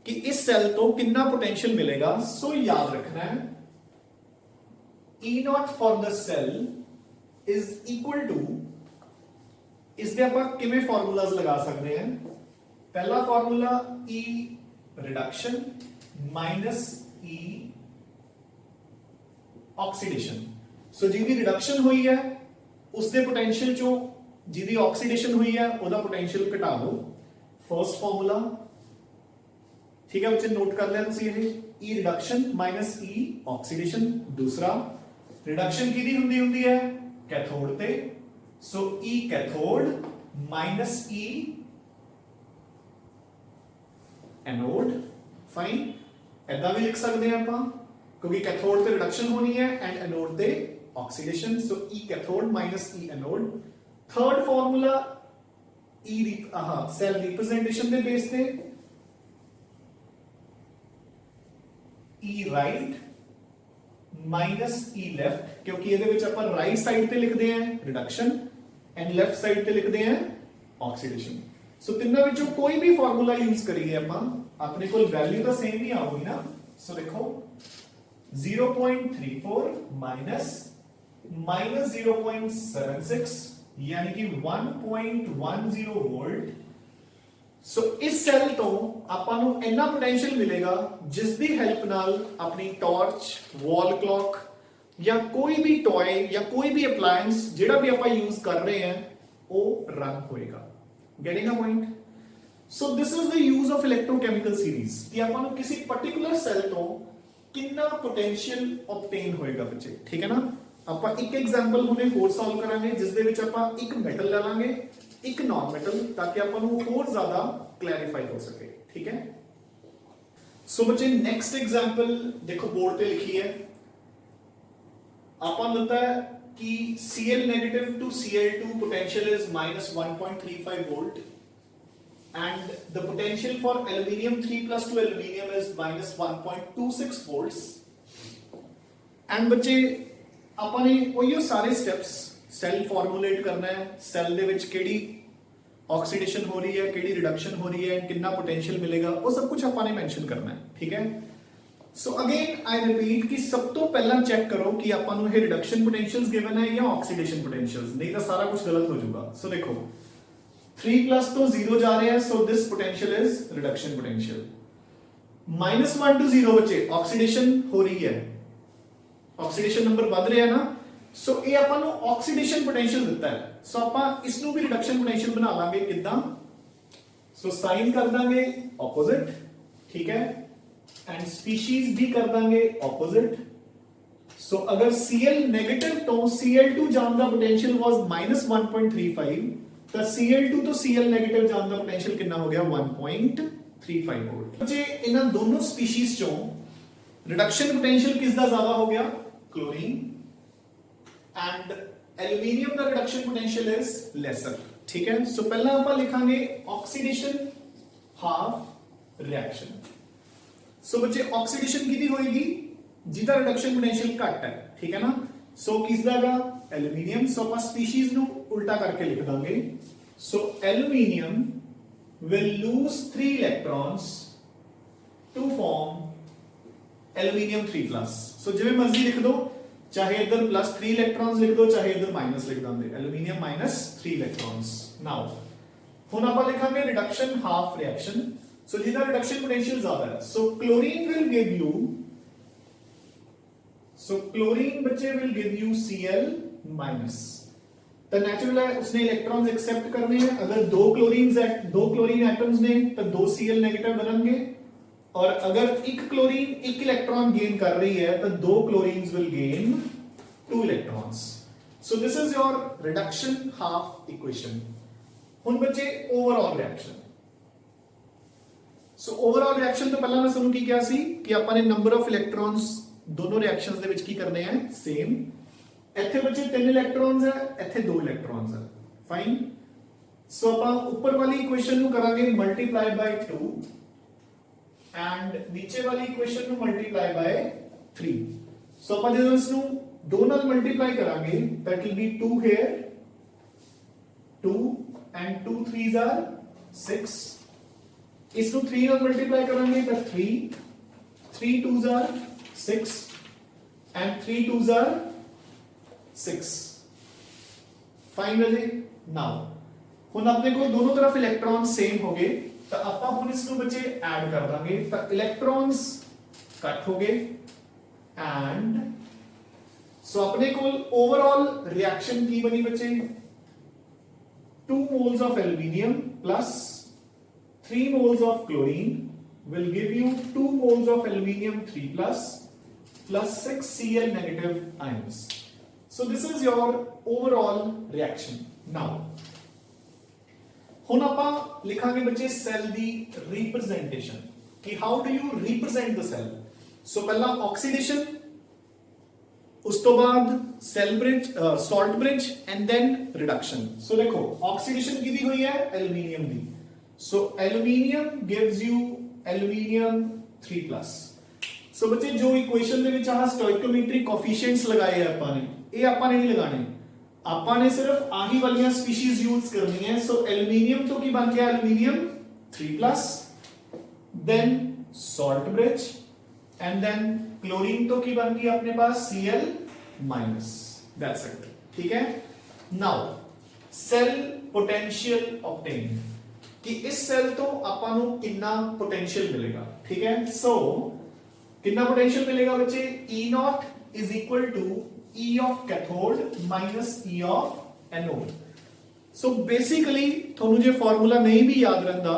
ਕਿ ਇਸ ਸੈੱਲ ਤੋਂ ਕਿੰਨਾ ਪੋਟੈਂਸ਼ੀਅਲ ਮਿਲੇਗਾ। ਸੋ ਯਾਦ ਰੱਖਣਾ ਹੈ E0 for the cell is equal to, ਇਸ ਦੇ ਆਪਾਂ ਕਿਵੇਂ ਫਾਰਮੂਲਾਜ਼ ਲਗਾ ਸਕਦੇ ਹਾਂ। ਪਹਿਲਾ formula E reduction minus E oxidation. So जिहदी रिडक्शन हुई है उसके पोटेंशियल चो जिहदी ऑक्सीडेशन हुई है ओदा पोटेंशियल घटा दो। First formula. ठीक है बच्चे, नोट कर लिया तुसीं ये E reduction minus E oxidation. दूसरा रिडक्शन किहदी हुंदी है कैथोड ते, so E cathode minus E anode. Fine, ऐदा भी लिख सकते हैं आप क्योंकि कैथोड ते रिडक्शन होनी है एंड एनोड ते oxidation. So E cathode minus E anode. Third formula E cell representation दे बेस ते E right minus E left, क्योंकि ये विच आपां राइट साइड ते लिखते हैं रिडक्शन एंड लेफ्ट साइड ते लिखते हैं ऑक्सीडेशन। सो तिन्ना विचों कोई भी फार्मूला यूज करिए आपां अपने को वैल्यू तो सेम ही आऊगी ना। सो देखो 0.34 माइनस 0.76 यानी कि 1.10 वोल्ट। सो इस सेल तो आपां नूं इन्ना पोटेंशियल मिलेगा जिस दी हेल्प नाल अपनी टॉर्च, वॉल क्लॉक या कोई भी टॉय या कोई भी अप्लायंस जिहड़ा भी आपां यूज कर रहे हैं वो रन होएगा। Getting a point. So this is the use of electrochemical series कि आपां नूं किसी पर्टिकुलर सेल तो कितना पोटेंशियल ऑब्टेन होएगा बच्चे। ठीक है ना, आपां एक एग्जांपल हुणे होर सॉल्व करांगे जिस दे विच आपां एक मेटल ले लांगे एक नॉन मेटल, ताकि आपां नूं होर ज्यादा क्लैरिफाई हो सके। ठीक है, सो बच्चे नेक्स्ट एग्जांपल देखो बोर्ड पे लिखी है। आपां लता है कि Cl negative to Cl2 potential is -1.35 volt and the potential for aluminium 3 + 2 aluminium is -1.26 volts। and बच्चे ਆਪਾਂ ਨੇ ਉਹੀ ਸਾਰੇ ਸਟੈਪਸ ਸੈੱਲ ਫਾਰਮੂਲੇਟ ਕਰਨਾ ਹੈ। ਸੈੱਲ ਦੇ ਵਿੱਚ ਕਿਹੜੀ ਆਕਸੀਡੇਸ਼ਨ ਹੋ ਰਹੀ ਹੈ, ਕਿਹੜੀ ਰਿਡਕਸ਼ਨ ਹੋ ਰਹੀ ਹੈ, ਕਿੰਨਾ ਪੋਟੈਂਸ਼ੀਅਲ ਮਿਲੇਗਾ, ਉਹ ਸਭ ਕੁਝ ਆਪਾਂ ਨੇ ਮੈਂਸ਼ਨ ਕਰਨਾ ਹੈ। ਠੀਕ ਹੈ, सो अगेन आई रिपीट कि सब तो पहला चेक करो कि आपां नूं ये रिडक्शन पोटेंशियल्स गिवन है या ऑक्सीडेशन पोटेंशियल्स, नहीं तो सारा कुछ गलत हो जाएगा। सो देखो 3+ तो 0 जा रहे हैं, so this potential is reduction potential. -1 to 0 बच्चे ऑक्सीडेशन हो रही है, ऑक्सीडेशन नंबर बढ़ रहा है ना। सो ये आपां नूं ऑक्सीडेशन पोटेंशियल दिता है, सो आपां इस नूं भी रिडक्शन पोटेंशियल बना लांगे किदां। सो साइन कर दांगे ऑपोजिट। ठीक है, एंड स्पीशीज भी कर देंगे ऑपोजिट। सो अगर Cl नेगेटिव तो Cl2 जान दा पोटेंशियल वाज -1.35, तो Cl2 तो Cl नेगेटिव जान दा पोटेंशियल कितना हो गया 1.35 वोल्ट। बच्चे इन दोनों स्पीशीज चों रिडक्शन पोटेंशियल किसदा ज्यादा हो गया, क्लोरीन, एंड एल्यूमिनियम दा रिडक्शन पोटेंशियल इज लेसर। ठीक है, सो पहला आपां लिखांगे ऑक्सीडेशन हाफ रिएक्शन। सो बच्चे ऑक्सीडेशन कितनी होएगी, जिदा रिडक्शन पोटेंशियल घट है। ठीक है ना, सो किसदा गा एल्यूमिनियम। सो आप स्पीशीज नु उल्टा करके लिख देंगे। So aluminium will lose 3 electrons to form aluminium 3+। So जिवें मर्जी लिख दो, चाहे इधर +3 इलेक्ट्रॉन्स लिख दो, चाहे इधर माइनस लिख देंगे, एल्यूमिनियम -3 इलेक्ट्रॉन्स। नाउ हुण आपां लिखांगे रिडक्शन हाफ रिएक्शन। सो जिदा रिडक्शन पोटेंशियल ज्यादा है, so chlorine will give you, so chlorine बच्चे विल गिव यू Cl-। तो नेचुरल है उसने इलेक्ट्रॉन्स एक्सेप्ट करने हैं। अगर दो क्लोरीन एटम्स ने तो 2 Cl नेगेटिव बनेंगे, और अगर एक क्लोरीन एक इलेक्ट्रॉन गेन कर रही है तो 2 chlorines will gain 2 electrons. So this is your reduction half equation. ਹੁਣ ਬੱਚੇ ਓਵਰਆਲ ਰਿਐਕਸ਼ਨ। ਸੋ ਓਵਰਆਲ ਰਿਐਕਸ਼ਨ ਤੋਂ ਪਹਿਲਾਂ ਮੈਂ ਤੁਹਾਨੂੰ ਕੀ ਕਿਹਾ ਸੀ ਕਿ ਆਪਾਂ ਨੇ ਨੰਬਰ ਆਫ ਇਲੈਕਟ੍ਰॉन्स ਦੋਨੋਂ ਰਿਐਕਸ਼ਨਸ ਦੇ ਵਿੱਚ ਕੀ ਕਰਨੇ ਆ, ਸੇਮ। ਇੱਥੇ ਬੱਚੇ 3 ਇਲੈਕਟ੍ਰॉन्स ਹੈ, ਇੱਥੇ 2 ਇਲੈਕਟ੍ਰॉन्स ਹੈ, ਫਾਈਨ। ਸੋ ਆਪਾਂ ਉੱਪਰ ਵਾਲੀ ਇਕੁਏਸ਼ਨ ਨੂੰ ਕਰਾਂਗੇ ਮਲਟੀਪਲਾਈ ਬਾਈ 2 ਐਂਡ ਨੀਚੇ ਵਾਲੀ ਇਕੁਏਸ਼ਨ ਨੂੰ ਮਲਟੀਪਲਾਈ ਬਾਈ 3। ਸੋ ਆਪਾਂ ਜਦੋਂ ਇਸ ਨੂੰ 2 ਨਾਲ ਮਲਟੀਪਲਾਈ ਕਰਾਂਗੇ that will be 2 here 2 and 2 3s are 6। ਇਸ ਨੂੰ 3 ਨਾਲ ਮਲਟੀਪਲਾਈ ਕਰਾਂਗੇ ਤਾਂ 3 2s are 6 and 3 2s are 6। Fine Raje. Now ਹੁਣ ਆਪਣੇ ਕੋਲ ਦੋਨੋਂ ਤਰਫ ਇਲੈਕਟ੍ਰॉन ਸੇਮ ਹੋ ਗਏ ਤਾਂ ਆਪਾਂ ਹੁਣ ਇਸ ਨੂੰ ਬੱਚੇ ਐਡ ਕਰ ਦਾਂਗੇ ਤਾਂ ਇਲੈਕਟ੍ਰॉन्स ਕੱਟ ਹੋ ਗਏ ਐਂਡ ਸੋ ਆਪਣੇ ਕੋਲ ਓਵਰਆਲ ਰਿਐਕਸ਼ਨ ਕੀ ਬਣੀ ਬੱਚੇ 2 moles of aluminium plus 3 moles of chlorine will give you 2 moles of aluminium 3 plus 6 Cl negative ions. So this is your overall reaction. Now ਹੁਣ ਆਪਾਂ ਲਿਖਾਂਗੇ ਬੱਚੇ ਸੈੱਲ ਦੀ ਰਿਪਰੈਜ਼ੈਂਟੇਸ਼ਨ ਕਿ how do you represent the cell. So ਪਹਿਲਾਂ oxidation, ਉਸ ਤੋਂ ਬਾਅਦ cell bridge, salt bridge and then reduction. So ਦੇਖੋ ਆਕਸੀਡੇਸ਼ਨ ਕਿਹਦੀ ਹੋਈ ਹੈ, ਐਲੂਮੀਨੀਅਮ ਦੀ। So aluminium gives you aluminium 3+। So ਬੱਚੇ ਜੋ ਇਕੁਏਸ਼ਨ ਦੇ ਵਿੱਚ ਆਹ ਸਟੋਇਕੀਓਮੈਟ੍ਰਿਕ ਕੋਐਫੀਸ਼ੀਐਂਟਸ ਲਗਾਏ ਆ ਆਪਾਂ ਨੇ, ਇਹ ਆਪਾਂ ਨੇ ਨਹੀਂ ਲਗਾਣੇ, ਆਪਾਂ ਨੇ ਸਿਰਫ ਆਹੀ ਵਾਲੀਆਂ ਸਪੀਸੀਜ਼ ਯੂਜ਼ ਕਰਨੀ ਹੈ। ਸੋ ਐਲੂਮੀਨੀਅਮ ਤੋਂ ਕੀ ਬਣ ਗਿਆ, aluminium 3+, then salt bridge and then chlorine तो की बन गई अपने पास Cl-, that's it, ठीक है। now cell potential obtained कि इस सेल तो ਆਪਾਂ ਨੂੰ कितना potential मिलेगा, ठीक है। so कितना potential मिलेगा बच्चे, E0 is equal to E of cathode minus E of anode। so basically ਤੁਹਾਨੂੰ ਜੇ ਫਾਰਮੂਲਾ ਨਹੀਂ ਵੀ ਯਾਦ ਰਹਿੰਦਾ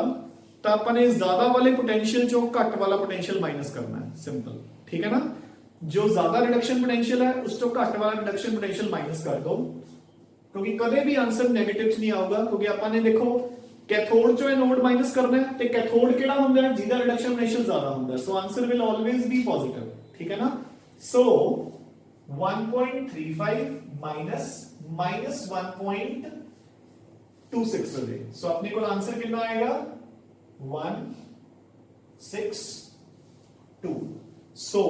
ਤਾਂ ਆਪਾਂ ਨੇ ਜ਼ਿਆਦਾ ਵਾਲੇ ਪੋਟੈਂਸ਼ੀਅਲ ਚੋਂ ਘੱਟ ਵਾਲਾ ਪੋਟੈਂਸ਼ੀਅਲ ਮਾਈਨਸ ਕਰਨਾ ਹੈ, ਸਿੰਪਲ, ਠੀਕ ਹੈ ਨਾ। ਜੋ ਜ਼ਿਆਦਾ ਰਿਡਕਸ਼ਨ ਪੋਟੈਂਸ਼ੀਅਲ ਹੈ ਉਸ ਤੋਂ ਘੱਟ ਵਾਲਾ ਰਿਡਕਸ਼ਨ ਪੋਟੈਂਸ਼ੀਅਲ ਮਾਈਨਸ ਕਰ ਦੋ, ਕਿਉਂਕਿ ਕਦੇ ਵੀ ਆਨਸਰ ਨੈਗੇਟਿਵ ਚ ਨਹੀਂ ਆਊਗਾ, ਕਿਉਂਕਿ ਆਪਾਂ ਨੇ ਦੇਖੋ ਕੈਥੋਡ ਚੋਂ ਐਨੋਡ ਮਾਈਨਸ ਕਰਨਾ ਹੈ ਤੇ ਕੈਥੋਡ ਕਿਹੜਾ ਹੁੰਦਾ ਹੈ, ਜਿਹਦਾ ਰਿਡਕਸ਼ਨ ਪੋਟੈਂਸ਼ੀਅਲ ਜ਼ਿਆਦਾ ਹੁੰਦਾ ਹੈ। So answer will always be positive, ਠੀਕ ਹੈ ਨਾ। ਸੋ 1.35 minus 1.26 हो जाए। सो अपने को आंसर कितना आएगा 162। सो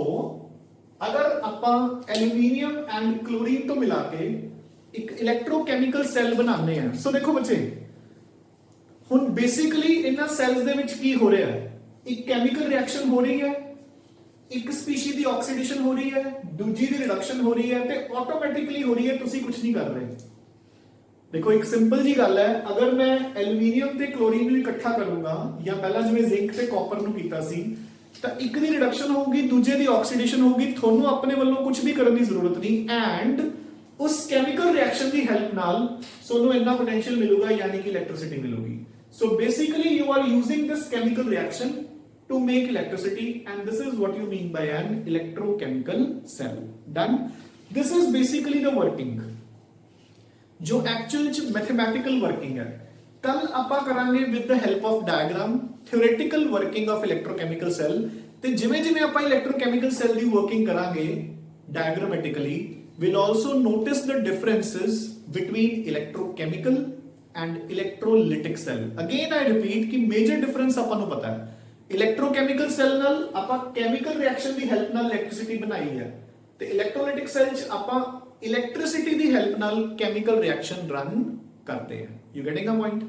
अगर अपा एल्यूमीनियम एंड क्लोरीन तो मिला के एक इलेक्ट्रोकैमिकल सेल बनाने हैं। सो देखो बच्चे हुन बेसिकली इन्हां सेल्स दे विच की हो रहा है, एक केमिकल रिएक्शन हो रही है, एक स्पीशी दी ऑक्सीडेशन हो रही है, दूजी दी रिडक्शन हो रही है ते ऑटोमेटिकली हो रही है, तुसी कुछ नहीं कर रहे। देखो एक सिंपल जी गल है, अगर मैं एल्यूमीनियम ते क्लोरीन नूं इकट्ठा करूंगा या पहला जिवें जिंक ते कॉपर नूं कीता सी तां एक दी रिडक्शन होगी, दूजे दी ऑक्सीडेशन होगी, थोनों अपने वल्लों कुछ भी करने की जरूरत नहीं एंड उस केमिकल रिएक्शन की हेल्प नाल सोनू इतना पोटेंशियल मिलेगा, यानी कि इलेक्ट्रिसिटी मिलेगी। So basically you are using this chemical reaction to make electricity and this is what you mean by an electrochemical cell. Done. This is basically the working जो actual mathematical working है। कल आपा करांगे with the help of diagram theoretical working of electrochemical cell ते जिवें जिवें आपा electrochemical cell दी working करांगे diagrammatically we'll also notice the differences between electrochemical and electrolytic cell। Again I repeat कि major difference आपा नूं पता है, इलेक्ट्रोकैमिकल सेल नाल आपा केमिकल रिएक्शन दी हेल्प नाल इलेक्ट्रिसिटी बनाई है ते इलेक्ट्रोलाइटिक सेल च आपा इलेक्ट्रिसिटी दी हेल्प नाल केमिकल रिएक्शन रन करते हैं। यू गेटिंग अ पॉइंट,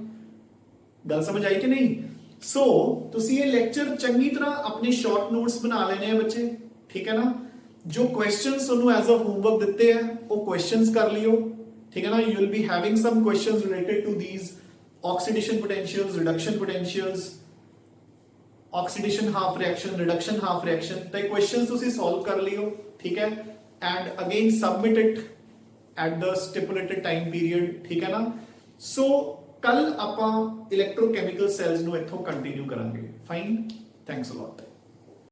गल समझ आई कि नहीं। सो तुसी ये लेक्चर चंगी तरह अपने शॉर्ट नोट्स बना लेने हैं बच्चे, ठीक है ना। जो क्वेश्चंस तुहानू एज अ होमवर्क दिते हैं वो क्वेश्चंस कर लियो, ठीक है ना। You will be having some questions related to these oxidation potentials, reduction potentials, oxidation half reaction, reduction half reaction, तो क्वेश्चंस तुसी सॉल्व कर लियो, ठीक है। And again submit it at the stipulated time period, ठीक है ना। सो कल आपां इलेक्ट्रोकैमिकल सेल्स नूं इत्थों कंटिन्यू करांगे। Fine, thanks a lot.